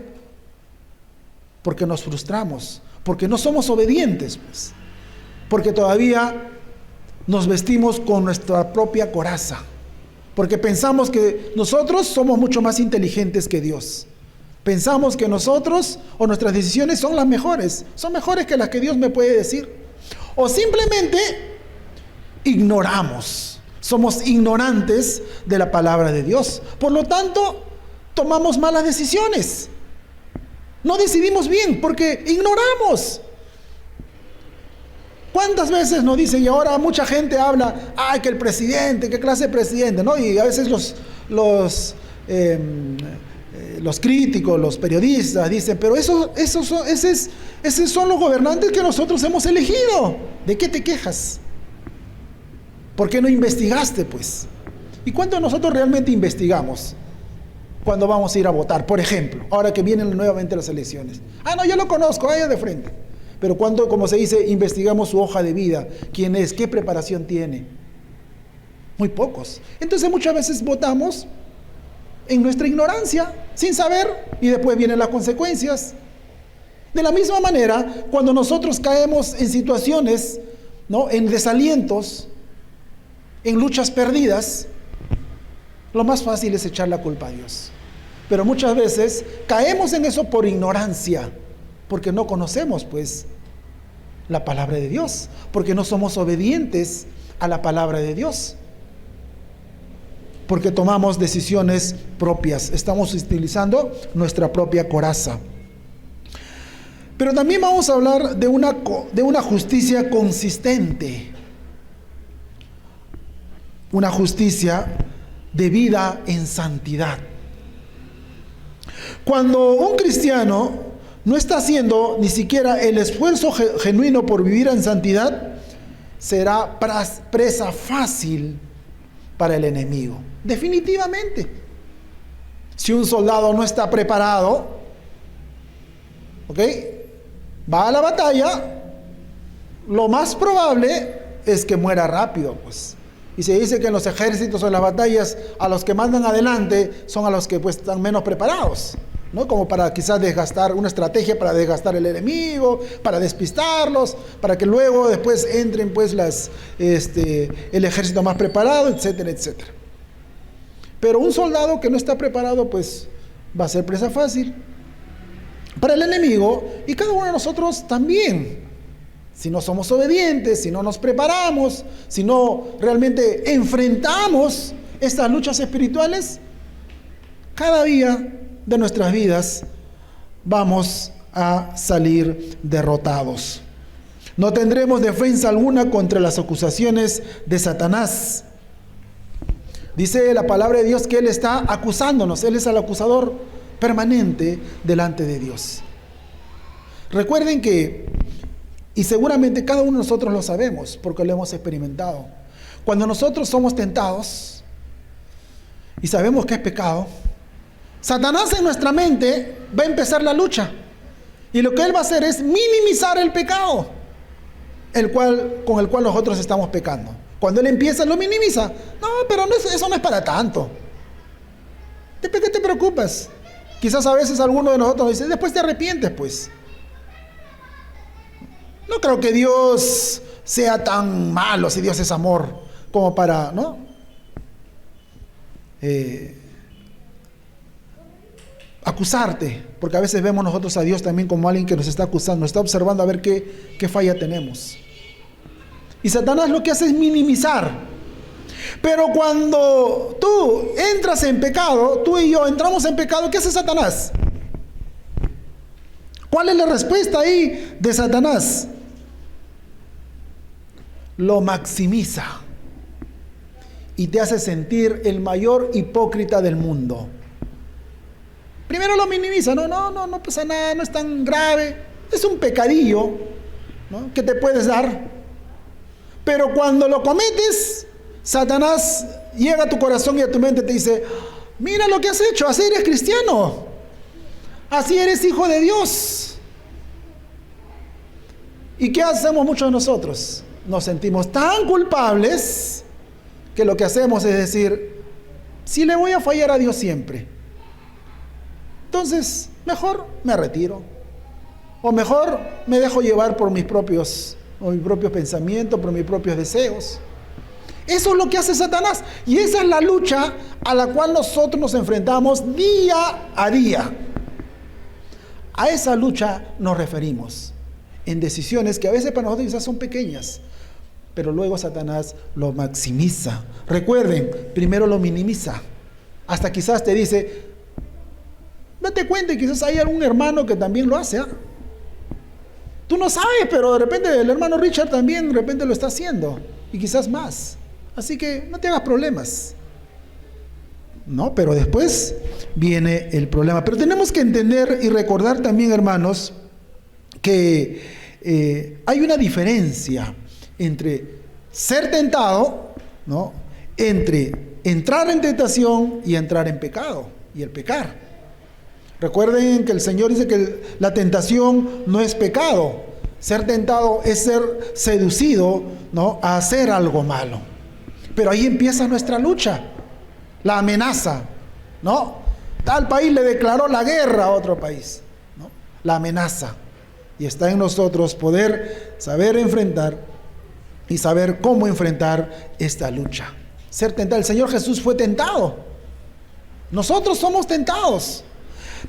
porque nos frustramos, porque no somos obedientes, pues, porque todavía nos vestimos con nuestra propia coraza, porque pensamos que nosotros somos mucho más inteligentes que Dios. Pensamos que nosotros o nuestras decisiones son las mejores, son mejores que las que Dios me puede decir. O simplemente ignoramos, somos ignorantes de la palabra de Dios. Por lo tanto, tomamos malas decisiones. No decidimos bien porque ignoramos. ¿Cuántas veces nos dicen, y ahora mucha gente habla, ay, que el presidente, qué clase de presidente, ¿no? Y a veces los críticos, los periodistas dicen, pero esos son los gobernantes que nosotros hemos elegido. ¿De qué te quejas? ¿Por qué no investigaste, pues? ¿Y cuánto nosotros realmente investigamos cuando vamos a ir a votar? Por ejemplo, ahora que vienen nuevamente las elecciones. Ah, no, yo lo conozco, allá de frente. Pero cuando, como se dice, investigamos su hoja de vida, quién es, qué preparación tiene. Muy pocos. Entonces muchas veces votamos en nuestra ignorancia, sin saber, y después vienen las consecuencias. De la misma manera, cuando nosotros caemos en situaciones, en desalientos, en luchas perdidas, lo más fácil es echar la culpa a Dios. Pero muchas veces caemos en eso por ignorancia, porque no conocemos, pues, la palabra de Dios, porque no somos obedientes a la palabra de Dios, porque tomamos decisiones propias, estamos utilizando nuestra propia coraza. Pero también vamos a hablar de una justicia consistente, una justicia de vida en santidad. Cuando un cristiano no está haciendo ni siquiera el esfuerzo genuino por vivir en santidad, será presa fácil para el enemigo. Definitivamente. Si un soldado no está preparado, va a la batalla lo más probable es que muera rápido, pues. Y se dice que en los ejércitos o en las batallas, a los que mandan adelante son a los que pues están menos preparados, ¿no? Como para quizás desgastar una estrategia para desgastar el enemigo, para despistarlos, para que luego después entren pues el ejército más preparado, etcétera, etcétera. Pero un soldado que no está preparado pues va a ser presa fácil para el enemigo, y cada uno de nosotros también. Si no somos obedientes, si no nos preparamos, si no realmente enfrentamos estas luchas espirituales, cada día de nuestras vidas vamos a salir derrotados. No tendremos defensa alguna contra las acusaciones de Satanás. Dice la palabra de Dios que Él está acusándonos. Él es el acusador permanente delante de Dios. Recuerden que, y seguramente cada uno de nosotros lo sabemos porque lo hemos experimentado, cuando nosotros somos tentados y sabemos que es pecado, Satanás en nuestra mente va a empezar la lucha, y lo que él va a hacer es minimizar el pecado con el cual nosotros estamos pecando. Cuando él empieza, lo minimiza. No, pero eso no es para tanto. ¿De qué te preocupas? Quizás a veces alguno de nosotros dice, después te arrepientes, pues. No creo que Dios sea tan malo, si Dios es amor, como para, ¿no? Acusarte, porque a veces vemos nosotros a Dios también como alguien que nos está acusando, nos está observando a ver qué falla tenemos. Y Satanás lo que hace es minimizar. Pero cuando tú entras en pecado, tú y yo entramos en pecado, ¿qué hace Satanás? ¿Cuál es la respuesta ahí de Satanás? Lo maximiza y te hace sentir el mayor hipócrita del mundo. Primero lo minimiza, no pasa nada, no es tan grave, es un pecadillo, ¿no?, que te puedes dar. Pero cuando lo cometes, Satanás llega a tu corazón y a tu mente y te dice, mira lo que has hecho, así eres cristiano, así eres hijo de Dios. ¿Y qué hacemos muchos de nosotros? Nos sentimos tan culpables que lo que hacemos es decir, si le voy a fallar a Dios siempre, entonces mejor me retiro, o mejor me dejo llevar por mis propios pensamientos, por mis propios deseos. Eso es lo que hace Satanás, y esa es la lucha a la cual nosotros nos enfrentamos día a día. A esa lucha nos referimos en decisiones que a veces para nosotros quizás son pequeñas, pero luego Satanás lo maximiza. Recuerden, primero lo minimiza, hasta quizás te dice, date cuenta, y quizás hay algún hermano que también lo hace, ¿eh? Tú no sabes, pero de repente el hermano Richard también de repente lo está haciendo, y quizás más. Así que no te hagas problemas. No, pero después viene el problema. Pero tenemos que entender y recordar también, hermanos, que hay una diferencia entre ser tentado, ¿no?, entre entrar en tentación y entrar en pecado y el pecar. Recuerden que el Señor dice que la tentación no es pecado. Ser tentado es ser seducido, ¿no?, a hacer algo malo. Pero ahí empieza nuestra lucha, la amenaza, ¿no? Tal país le declaró la guerra a otro país, ¿no? La amenaza. Y está en nosotros poder saber enfrentar y saber cómo enfrentar esta lucha. Ser tentado. El Señor Jesús fue tentado. Nosotros somos tentados.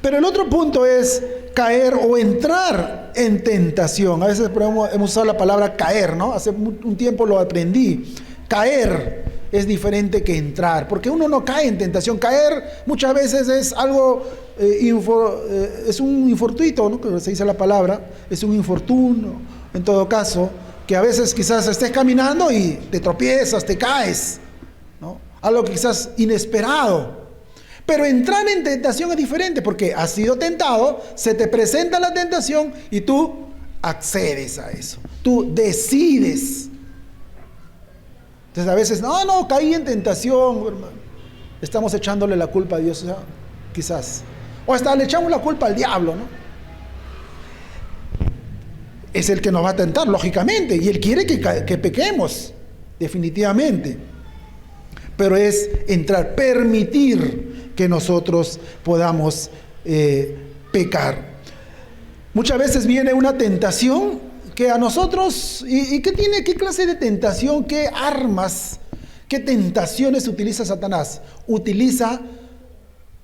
Pero el otro punto es caer o entrar en tentación. A veces hemos usado la palabra caer, ¿no? Hace un tiempo lo aprendí. Caer es diferente que entrar, porque uno no cae en tentación. Caer muchas veces es algo, es un infortuito, ¿no?, que se dice la palabra, es un infortunio, en todo caso, que a veces quizás estés caminando y te tropiezas, te caes, ¿no? Algo quizás inesperado. Pero entrar en tentación es diferente, porque has sido tentado, se te presenta la tentación y tú accedes a eso, tú decides. Entonces a veces, no, caí en tentación, hermano. Estamos echándole la culpa a Dios, o sea, quizás. O hasta le echamos la culpa al diablo, ¿no? es el que nos va a tentar, lógicamente, y él quiere que pequemos, definitivamente. Pero es entrar, permitir que nosotros podamos pecar. Muchas veces viene una tentación que a nosotros, ¿y qué clase de tentación, qué armas, qué tentaciones utiliza Satanás? Utiliza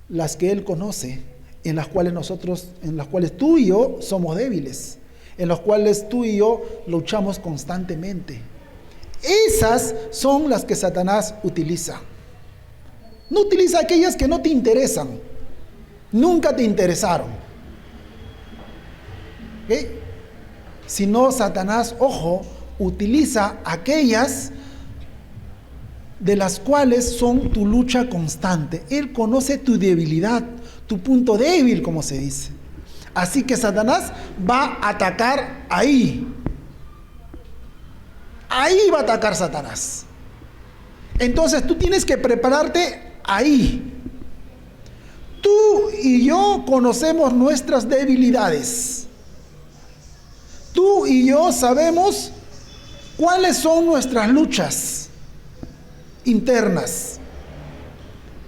las que él conoce, en las cuales tú y yo somos débiles, en las cuales tú y yo luchamos constantemente. Esas son las que Satanás utiliza. No utiliza aquellas que no te interesan, nunca te interesaron. ¿Okay? Sino Satanás, ojo, utiliza aquellas de las cuales son tu lucha constante. Él conoce tu debilidad, tu punto débil, como se dice. Así que Satanás va a atacar ahí. Ahí va a atacar Satanás. Entonces tú tienes que prepararte ahí. Tú y yo conocemos nuestras debilidades. Tú y yo sabemos cuáles son nuestras luchas internas,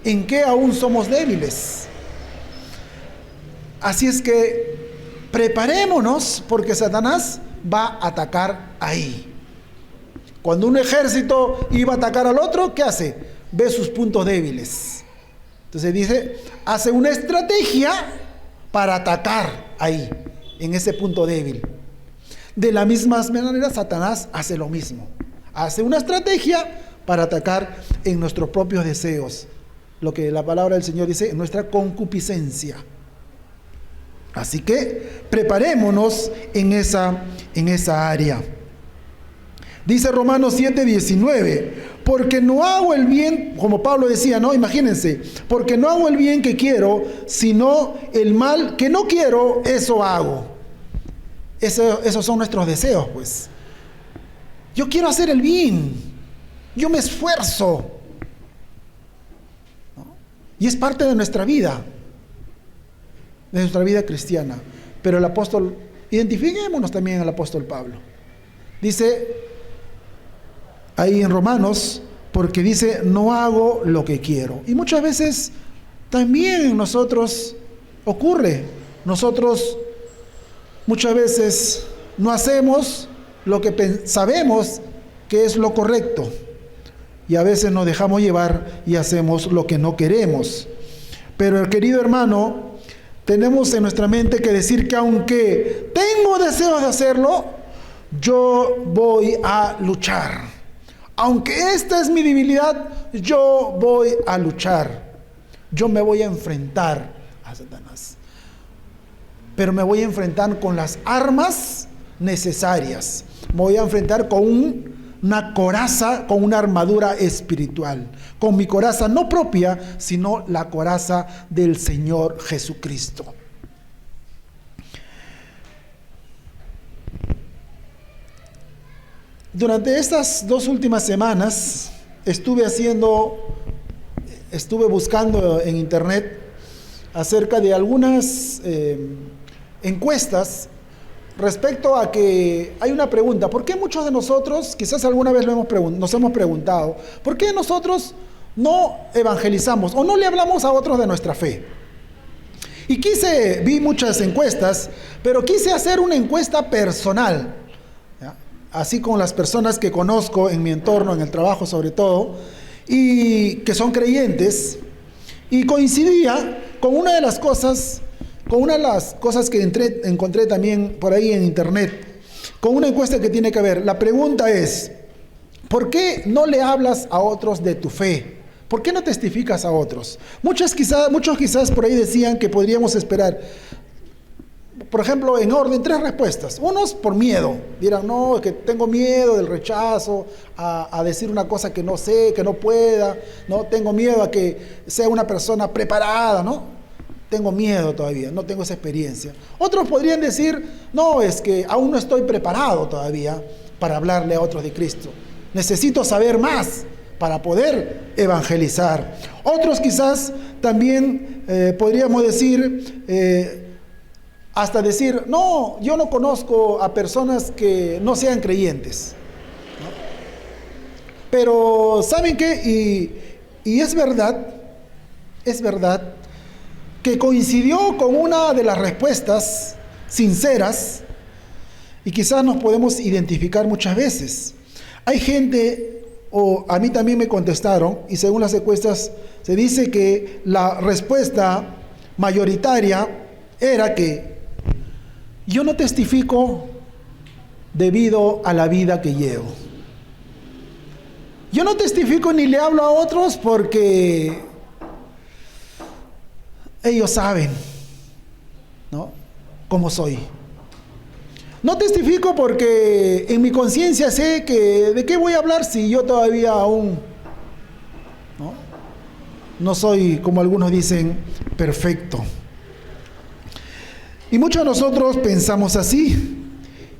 en qué aún somos débiles. Así es que preparémonos, porque Satanás va a atacar ahí. Cuando un ejército iba a atacar al otro, ¿qué hace? Ve sus puntos débiles. Entonces dice, hace una estrategia para atacar ahí, en ese punto débil. De la misma manera, Satanás hace lo mismo. Hace una estrategia para atacar en nuestros propios deseos. Lo que la palabra del Señor dice, en nuestra concupiscencia. Así que preparémonos en esa área. Dice Romanos 7:19, porque no hago el bien, como Pablo decía, ¿no? Imagínense, porque no hago el bien que quiero, sino el mal que no quiero, eso hago. Esos son nuestros deseos, pues. Yo quiero hacer el bien, yo me esfuerzo, ¿no? Y es parte de nuestra vida cristiana. Pero el apóstol, identifiquémonos también al apóstol Pablo. Dice ahí en Romanos, porque dice, no hago lo que quiero. Y muchas veces también en nosotros ocurre. Nosotros muchas veces no hacemos lo que sabemos que es lo correcto. Y a veces nos dejamos llevar y hacemos lo que no queremos. Pero, querido hermano, tenemos en nuestra mente que decir que aunque tengo deseos de hacerlo, yo voy a luchar. Aunque esta es mi debilidad, yo voy a luchar. Yo me voy a enfrentar a Satanás. Pero me voy a enfrentar con las armas necesarias. Me voy a enfrentar con una coraza, con una armadura espiritual. Con mi coraza no propia, sino la coraza del Señor Jesucristo. Durante estas 2 últimas semanas estuve buscando en internet acerca de algunas encuestas respecto a que hay una pregunta: ¿por qué muchos de nosotros, quizás alguna vez nos hemos preguntado, ¿por qué nosotros no evangelizamos o no le hablamos a otros de nuestra fe? Y vi muchas encuestas, pero quise hacer una encuesta personal, ¿ya? Así con las personas que conozco en mi entorno, en el trabajo sobre todo, y que son creyentes, y coincidía con una de las cosas que encontré también por ahí en internet, con una encuesta que tiene que ver. La pregunta es: ¿por qué no le hablas a otros de tu fe? ¿Por qué no testificas a otros? Muchos quizás por ahí decían que podríamos esperar, por ejemplo, en orden, 3 respuestas. Unos por miedo, dirán, no, es que tengo miedo del rechazo, a decir una cosa que no sé, que no pueda, no, tengo miedo a que sea una persona preparada, ¿no? Tengo miedo todavía, no tengo esa experiencia. Otros podrían decir, no, es que aún no estoy preparado todavía para hablarle a otros de Cristo. Necesito saber más para poder evangelizar. Otros quizás también podríamos decir, hasta decir, no, yo no conozco a personas que no sean creyentes, ¿no? Pero ¿saben qué? Y es verdad que coincidió con una de las respuestas sinceras, y quizás nos podemos identificar muchas veces. Hay gente, o a mí también me contestaron, y según las encuestas se dice que la respuesta mayoritaria era que yo no testifico debido a la vida que llevo. Yo no testifico ni le hablo a otros porque ellos saben, ¿no?, cómo soy. No testifico porque en mi conciencia sé que de qué voy a hablar si yo todavía aún no soy, como algunos dicen, perfecto. Y muchos de nosotros pensamos así.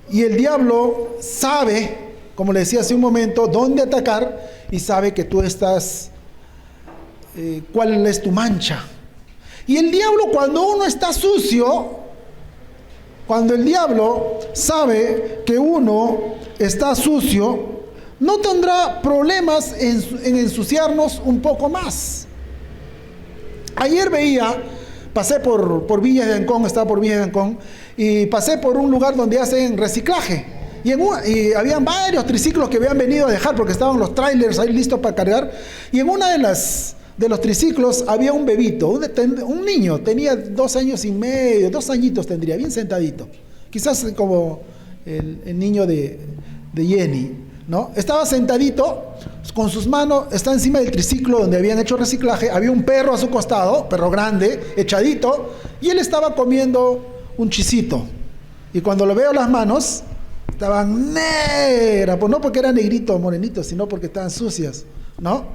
Y el diablo sabe, como le decía hace un momento, dónde atacar, y sabe que tú estás, cuál es tu mancha. Y el diablo, cuando uno está sucio, cuando el diablo sabe que uno está sucio, no tendrá problemas en ensuciarnos un poco más. Ayer pasé por Villas de Ancón, estaba por Villas de Ancón, y pasé por un lugar donde hacen reciclaje. Y habían varios triciclos que habían venido a dejar porque estaban los trailers ahí listos para cargar. Y en una de los triciclos había un bebito, un niño, tenía 2 años y medio, 2 añitos tendría, bien sentadito. Quizás como el niño de Jenny, ¿no? Estaba sentadito, con sus manos, está encima del triciclo donde habían hecho reciclaje, había un perro a su costado, perro grande, echadito, y él estaba comiendo un chisito. Y cuando lo veo las manos, estaban negras, pues no porque era negrito o morenito, sino porque estaban sucias, ¿no?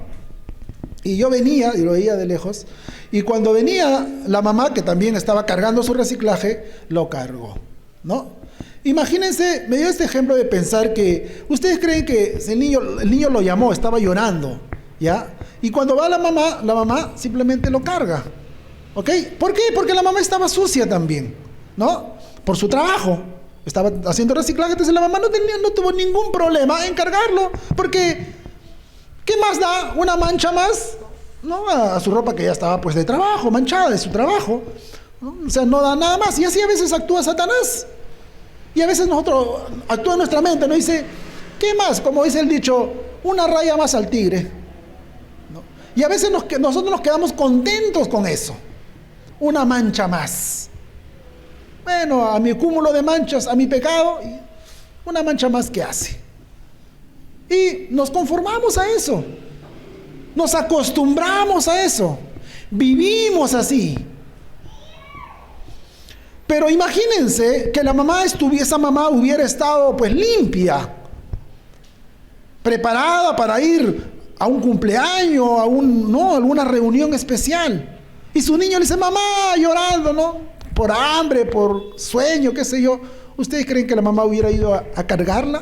Y yo venía, y lo veía de lejos, y cuando venía la mamá, que también estaba cargando su reciclaje, lo cargó, ¿no? Imagínense, me dio este ejemplo de pensar que, ustedes creen que el niño lo llamó, estaba llorando, ¿ya? Y cuando va la mamá simplemente lo carga, ¿ok? ¿Por qué? Porque la mamá estaba sucia también, ¿no? Por su trabajo, estaba haciendo reciclaje, entonces la mamá no tuvo ningún problema en cargarlo, porque ¿qué más da? Una mancha más, ¿no?, a su ropa que ya estaba pues de trabajo, manchada de su trabajo, ¿no? O sea, no da nada más. Y así a veces actúa Satanás. Y a veces nosotros actúa nuestra mente, nos dice, ¿qué más? Como dice el dicho, una raya más al tigre, ¿no? Y a veces nosotros nos quedamos contentos con eso. Una mancha más. Bueno, a mi cúmulo de manchas, a mi pecado, una mancha más que hace. Y nos conformamos a eso, nos acostumbramos a eso, vivimos así. Pero imagínense que esa mamá hubiera estado pues limpia, preparada para ir a un cumpleaños, a alguna reunión especial. Y su niño le dice, mamá, llorando, ¿no? Por hambre, por sueño, qué sé yo. ¿Ustedes creen que la mamá hubiera ido a cargarlo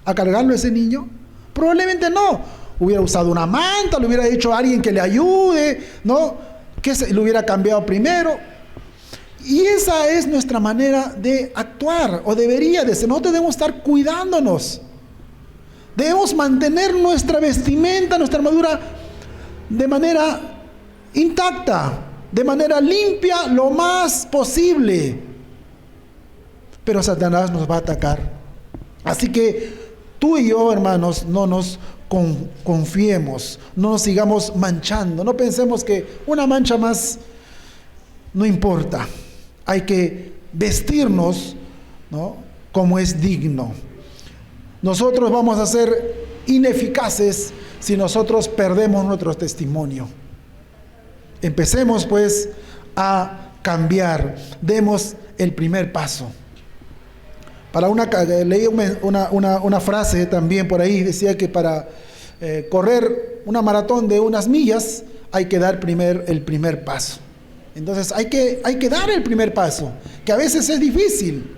a ese niño? Probablemente no. Hubiera usado una manta, le hubiera dicho a alguien que le ayude, ¿no? Que le hubiera cambiado primero. Y esa es nuestra manera de actuar, o debería de ser. Nosotros debemos estar cuidándonos. Debemos mantener nuestra vestimenta, nuestra armadura de manera intacta, de manera limpia lo más posible. Pero Satanás nos va a atacar. Así que tú y yo, hermanos, no nos confiemos, no nos sigamos manchando, no pensemos que una mancha más no importa. Hay que vestirnos, ¿no?, como es digno. Nosotros vamos a ser ineficaces si nosotros perdemos nuestro testimonio. Empecemos pues a cambiar, demos el primer paso. Leí una frase también por ahí, decía que para correr una maratón de unas millas hay que dar el primer paso. Entonces hay que dar el primer paso, que a veces es difícil.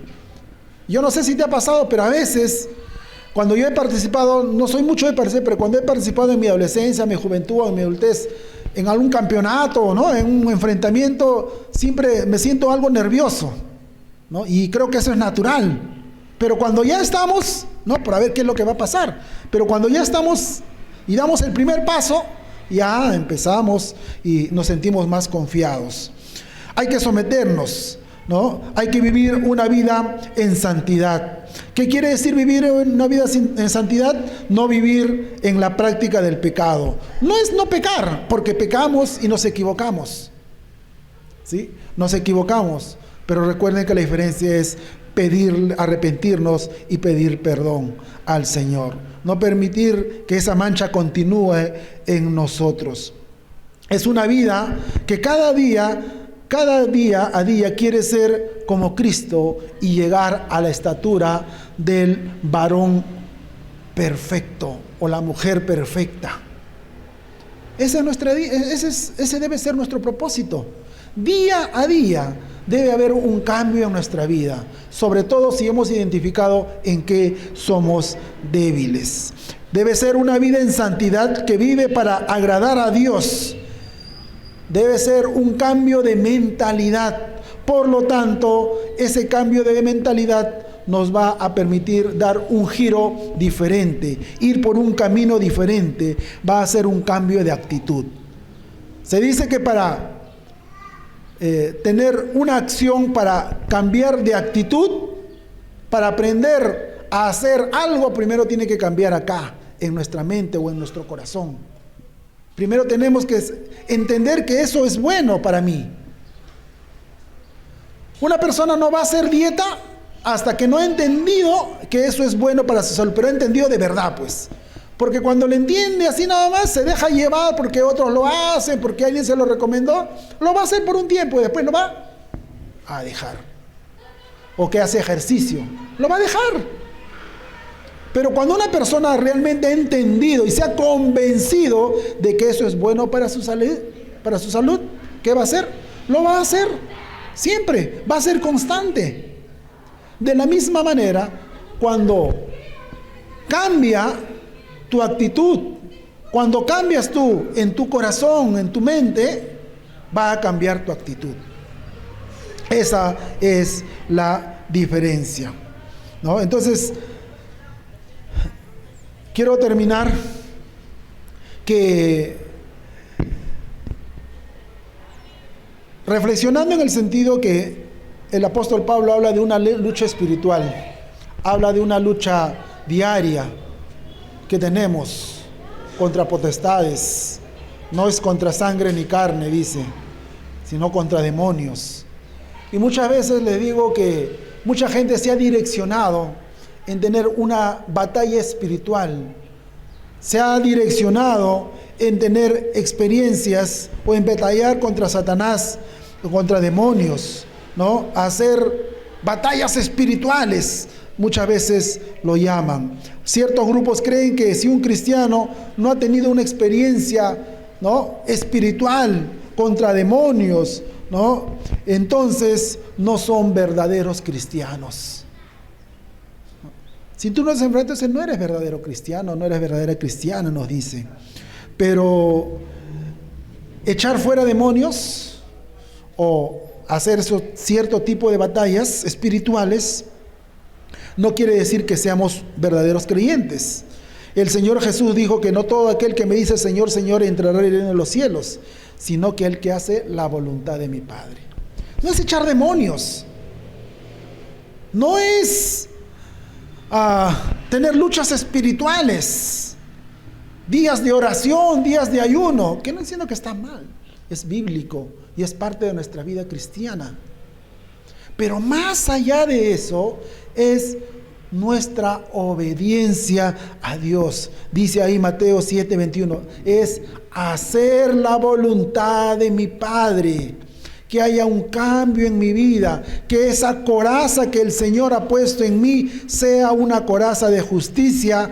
Yo no sé si te ha pasado, pero a veces, cuando yo he participado, no soy mucho de participar, pero cuando he participado en mi adolescencia, en mi juventud o en mi adultez, en algún campeonato, ¿no?, en un enfrentamiento, siempre me siento algo nervioso, ¿no? Y creo que eso es natural. Pero cuando ya estamos, ¿no? Para ver qué es lo que va a pasar. Pero cuando ya estamos y damos el primer paso, ya empezamos y nos sentimos más confiados. Hay que someternos, ¿no? Hay que vivir una vida en santidad. ¿Qué quiere decir vivir una vida en santidad? No vivir en la práctica del pecado. No es no pecar, porque pecamos y nos equivocamos, ¿sí? Nos equivocamos, pero recuerden que la diferencia es pedir, arrepentirnos y pedir perdón al Señor. No permitir que esa mancha continúe en nosotros. Es una vida que cada día a día quiere ser como Cristo y llegar a la estatura del varón perfecto o la mujer perfecta. Ese debe ser nuestro propósito. Día a día debe haber un cambio en nuestra vida, sobre todo si hemos identificado en qué somos débiles. Debe ser una vida en santidad que vive para agradar a Dios. Debe ser un cambio de mentalidad. Por lo tanto, ese cambio de mentalidad nos va a permitir dar un giro diferente, ir por un camino diferente. Va a ser un cambio de actitud. Se dice que para tener una acción, para cambiar de actitud, para aprender a hacer algo, primero tiene que cambiar acá, en nuestra mente o en nuestro corazón. Primero tenemos que entender que eso es bueno para mí. Una persona no va a hacer dieta hasta que no ha entendido que eso es bueno para su salud, pero ha entendido de verdad, pues. Porque cuando lo entiende así nada más, se deja llevar porque otros lo hacen, porque alguien se lo recomendó, lo va a hacer por un tiempo y después lo va a dejar. O que hace ejercicio, lo va a dejar. Pero cuando una persona realmente ha entendido y se ha convencido de que eso es bueno para su salud, ¿qué va a hacer? Lo va a hacer siempre, va a ser constante. De la misma manera, cuando cambia tu actitud, cuando cambias tú en tu corazón, en tu mente, va a cambiar tu actitud. Esa es la diferencia, ¿no? Entonces, quiero terminar reflexionando en el sentido que el apóstol Pablo habla de una lucha espiritual, habla de una lucha diaria que tenemos contra potestades. No es contra sangre ni carne, dice, sino contra demonios. Y muchas veces les digo que mucha gente se ha direccionado en tener una batalla espiritual, se ha direccionado en tener experiencias o en batallar contra Satanás o contra demonios, ¿no? A hacer batallas espirituales, muchas veces lo llaman. Ciertos grupos creen que si un cristiano no ha tenido una experiencia, ¿no?, espiritual contra demonios, ¿no?, entonces no son verdaderos cristianos. Si tú no has enfrentado, entonces no eres verdadero cristiano, no eres verdadera cristiana, nos dice. Pero echar fuera demonios o hacer cierto tipo de batallas espirituales no quiere decir que seamos verdaderos creyentes. El Señor Jesús dijo que no todo aquel que me dice Señor, Señor entrará en el reino de los cielos, sino que el que hace la voluntad de mi Padre. No es echar demonios, no es tener luchas espirituales, días de oración, días de ayuno, que no diciendo que está mal, es bíblico y es parte de nuestra vida cristiana. Pero más allá de eso es nuestra obediencia a Dios. Dice ahí Mateo 7:21, es hacer la voluntad de mi Padre. Que haya un cambio en mi vida, que esa coraza que el Señor ha puesto en mí sea una coraza de justicia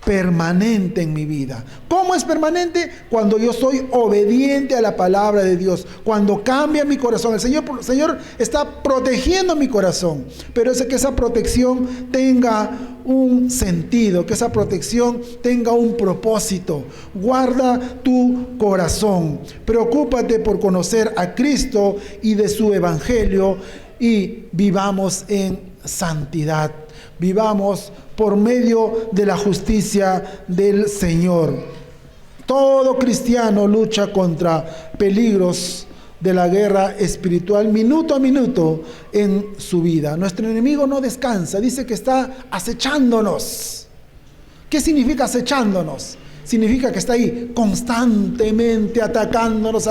permanente en mi vida. ¿Cómo es permanente? Cuando yo soy obediente a la palabra de Dios, cuando cambia mi corazón. El Señor está protegiendo mi corazón, pero es que esa protección tenga un sentido, que esa protección tenga un propósito. Guarda tu corazón, preocúpate por conocer a Cristo y de su evangelio y vivamos en santidad. Vivamos por medio de la justicia del Señor. Todo cristiano lucha contra peligros de la guerra espiritual minuto a minuto en su vida. Nuestro enemigo no descansa, dice que está acechándonos. ¿Qué significa acechándonos? Significa que está ahí constantemente atacándonos.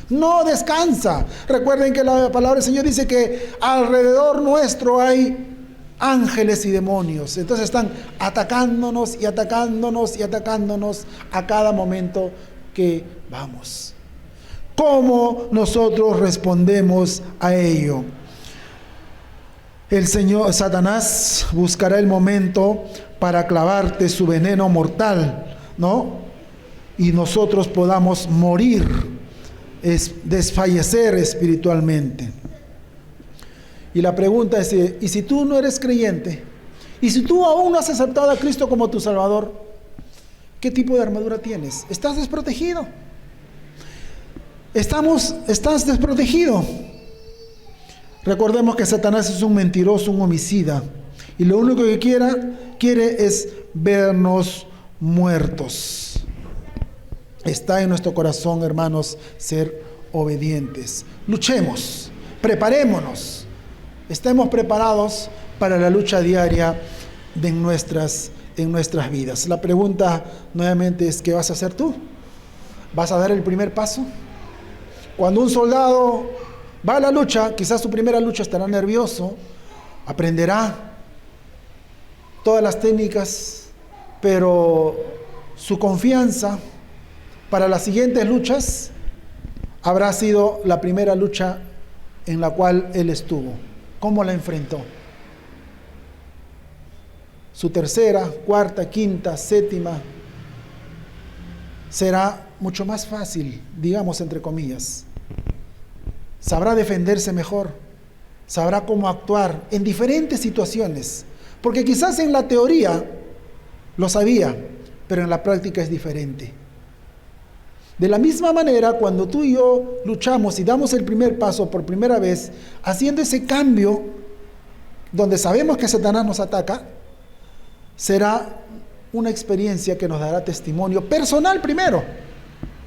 No descansa. Recuerden que la palabra del Señor dice que alrededor nuestro hay ángeles y demonios. Entonces están atacándonos a cada momento que vamos. ¿Cómo nosotros respondemos a ello? El Señor, Satanás, buscará el momento para clavarte su veneno mortal, ¿no? Y nosotros podamos morir, desfallecer espiritualmente. Y la pregunta es, ¿y si tú no eres creyente? ¿Y si tú aún no has aceptado a Cristo como tu Salvador? ¿Qué tipo de armadura tienes? ¿Estás desprotegido? ¿Estás desprotegido? Recordemos que Satanás es un mentiroso, un homicida. Y lo único que quiere es vernos muertos. Está en nuestro corazón, hermanos, ser obedientes. Luchemos, preparémonos. Estemos preparados para la lucha diaria en nuestras vidas. La pregunta nuevamente es, ¿qué vas a hacer tú? ¿Vas a dar el primer paso? Cuando un soldado va a la lucha, quizás su primera lucha estará nervioso, aprenderá todas las técnicas, pero su confianza para las siguientes luchas habrá sido la primera lucha en la cual él estuvo. ¿Cómo la enfrentó? Su tercera, cuarta, quinta, séptima será mucho más fácil, digamos entre comillas. Sabrá defenderse mejor, sabrá cómo actuar en diferentes situaciones, porque quizás en la teoría lo sabía, pero en la práctica es diferente. De la misma manera, cuando tú y yo luchamos y damos el primer paso por primera vez, haciendo ese cambio, donde sabemos que Satanás nos ataca, será una experiencia que nos dará testimonio personal primero,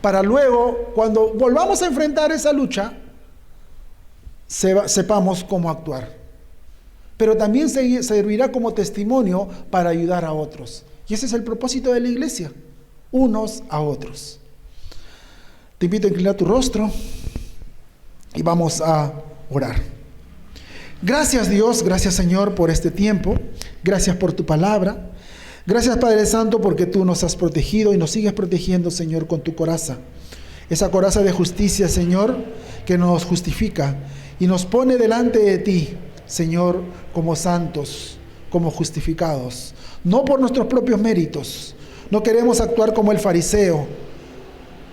para luego, cuando volvamos a enfrentar esa lucha, sepamos cómo actuar. Pero también servirá como testimonio para ayudar a otros. Y ese es el propósito de la iglesia, unos a otros. Te invito a inclinar tu rostro y vamos a orar. Gracias Dios, gracias Señor por este tiempo, gracias por tu palabra, gracias Padre Santo porque tú nos has protegido y nos sigues protegiendo Señor con tu coraza, esa coraza de justicia Señor que nos justifica y nos pone delante de ti Señor como santos, como justificados, no por nuestros propios méritos, no queremos actuar como el fariseo,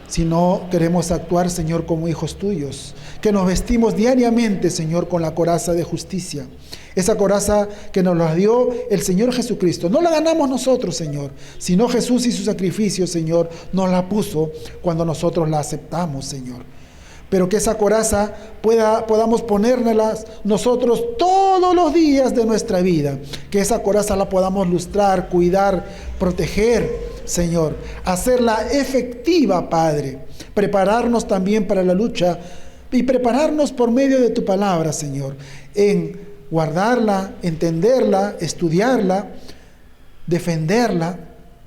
sino queremos actuar, Señor, como hijos tuyos, que nos vestimos diariamente, Señor, con la coraza de justicia. Esa coraza que nos la dio el Señor Jesucristo. No la ganamos nosotros, Señor, sino Jesús y su sacrificio, Señor, nos la puso cuando nosotros la aceptamos, Señor. Pero que esa coraza podamos ponérnoslas nosotros todos los días de nuestra vida. Que esa coraza la podamos lustrar, cuidar, proteger, Señor. Hacerla efectiva, Padre. Prepararnos también para la lucha y prepararnos por medio de tu palabra, Señor. En guardarla, entenderla, estudiarla, defenderla,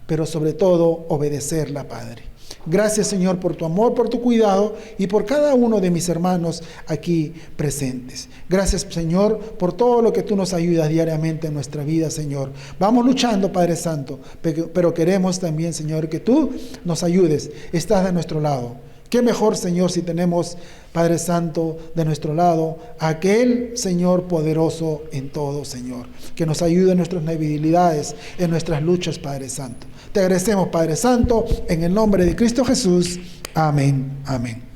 pero sobre todo obedecerla, Padre. Gracias, Señor, por tu amor, por tu cuidado y por cada uno de mis hermanos aquí presentes. Gracias, Señor, por todo lo que tú nos ayudas diariamente en nuestra vida, Señor. Vamos luchando, Padre Santo, pero queremos también, Señor, que tú nos ayudes. Estás de nuestro lado. Qué mejor, Señor, si tenemos, Padre Santo, de nuestro lado, aquel Señor poderoso en todo, Señor, que nos ayude en nuestras debilidades, en nuestras luchas, Padre Santo. Te agradecemos, Padre Santo, en el nombre de Cristo Jesús. Amén. Amén.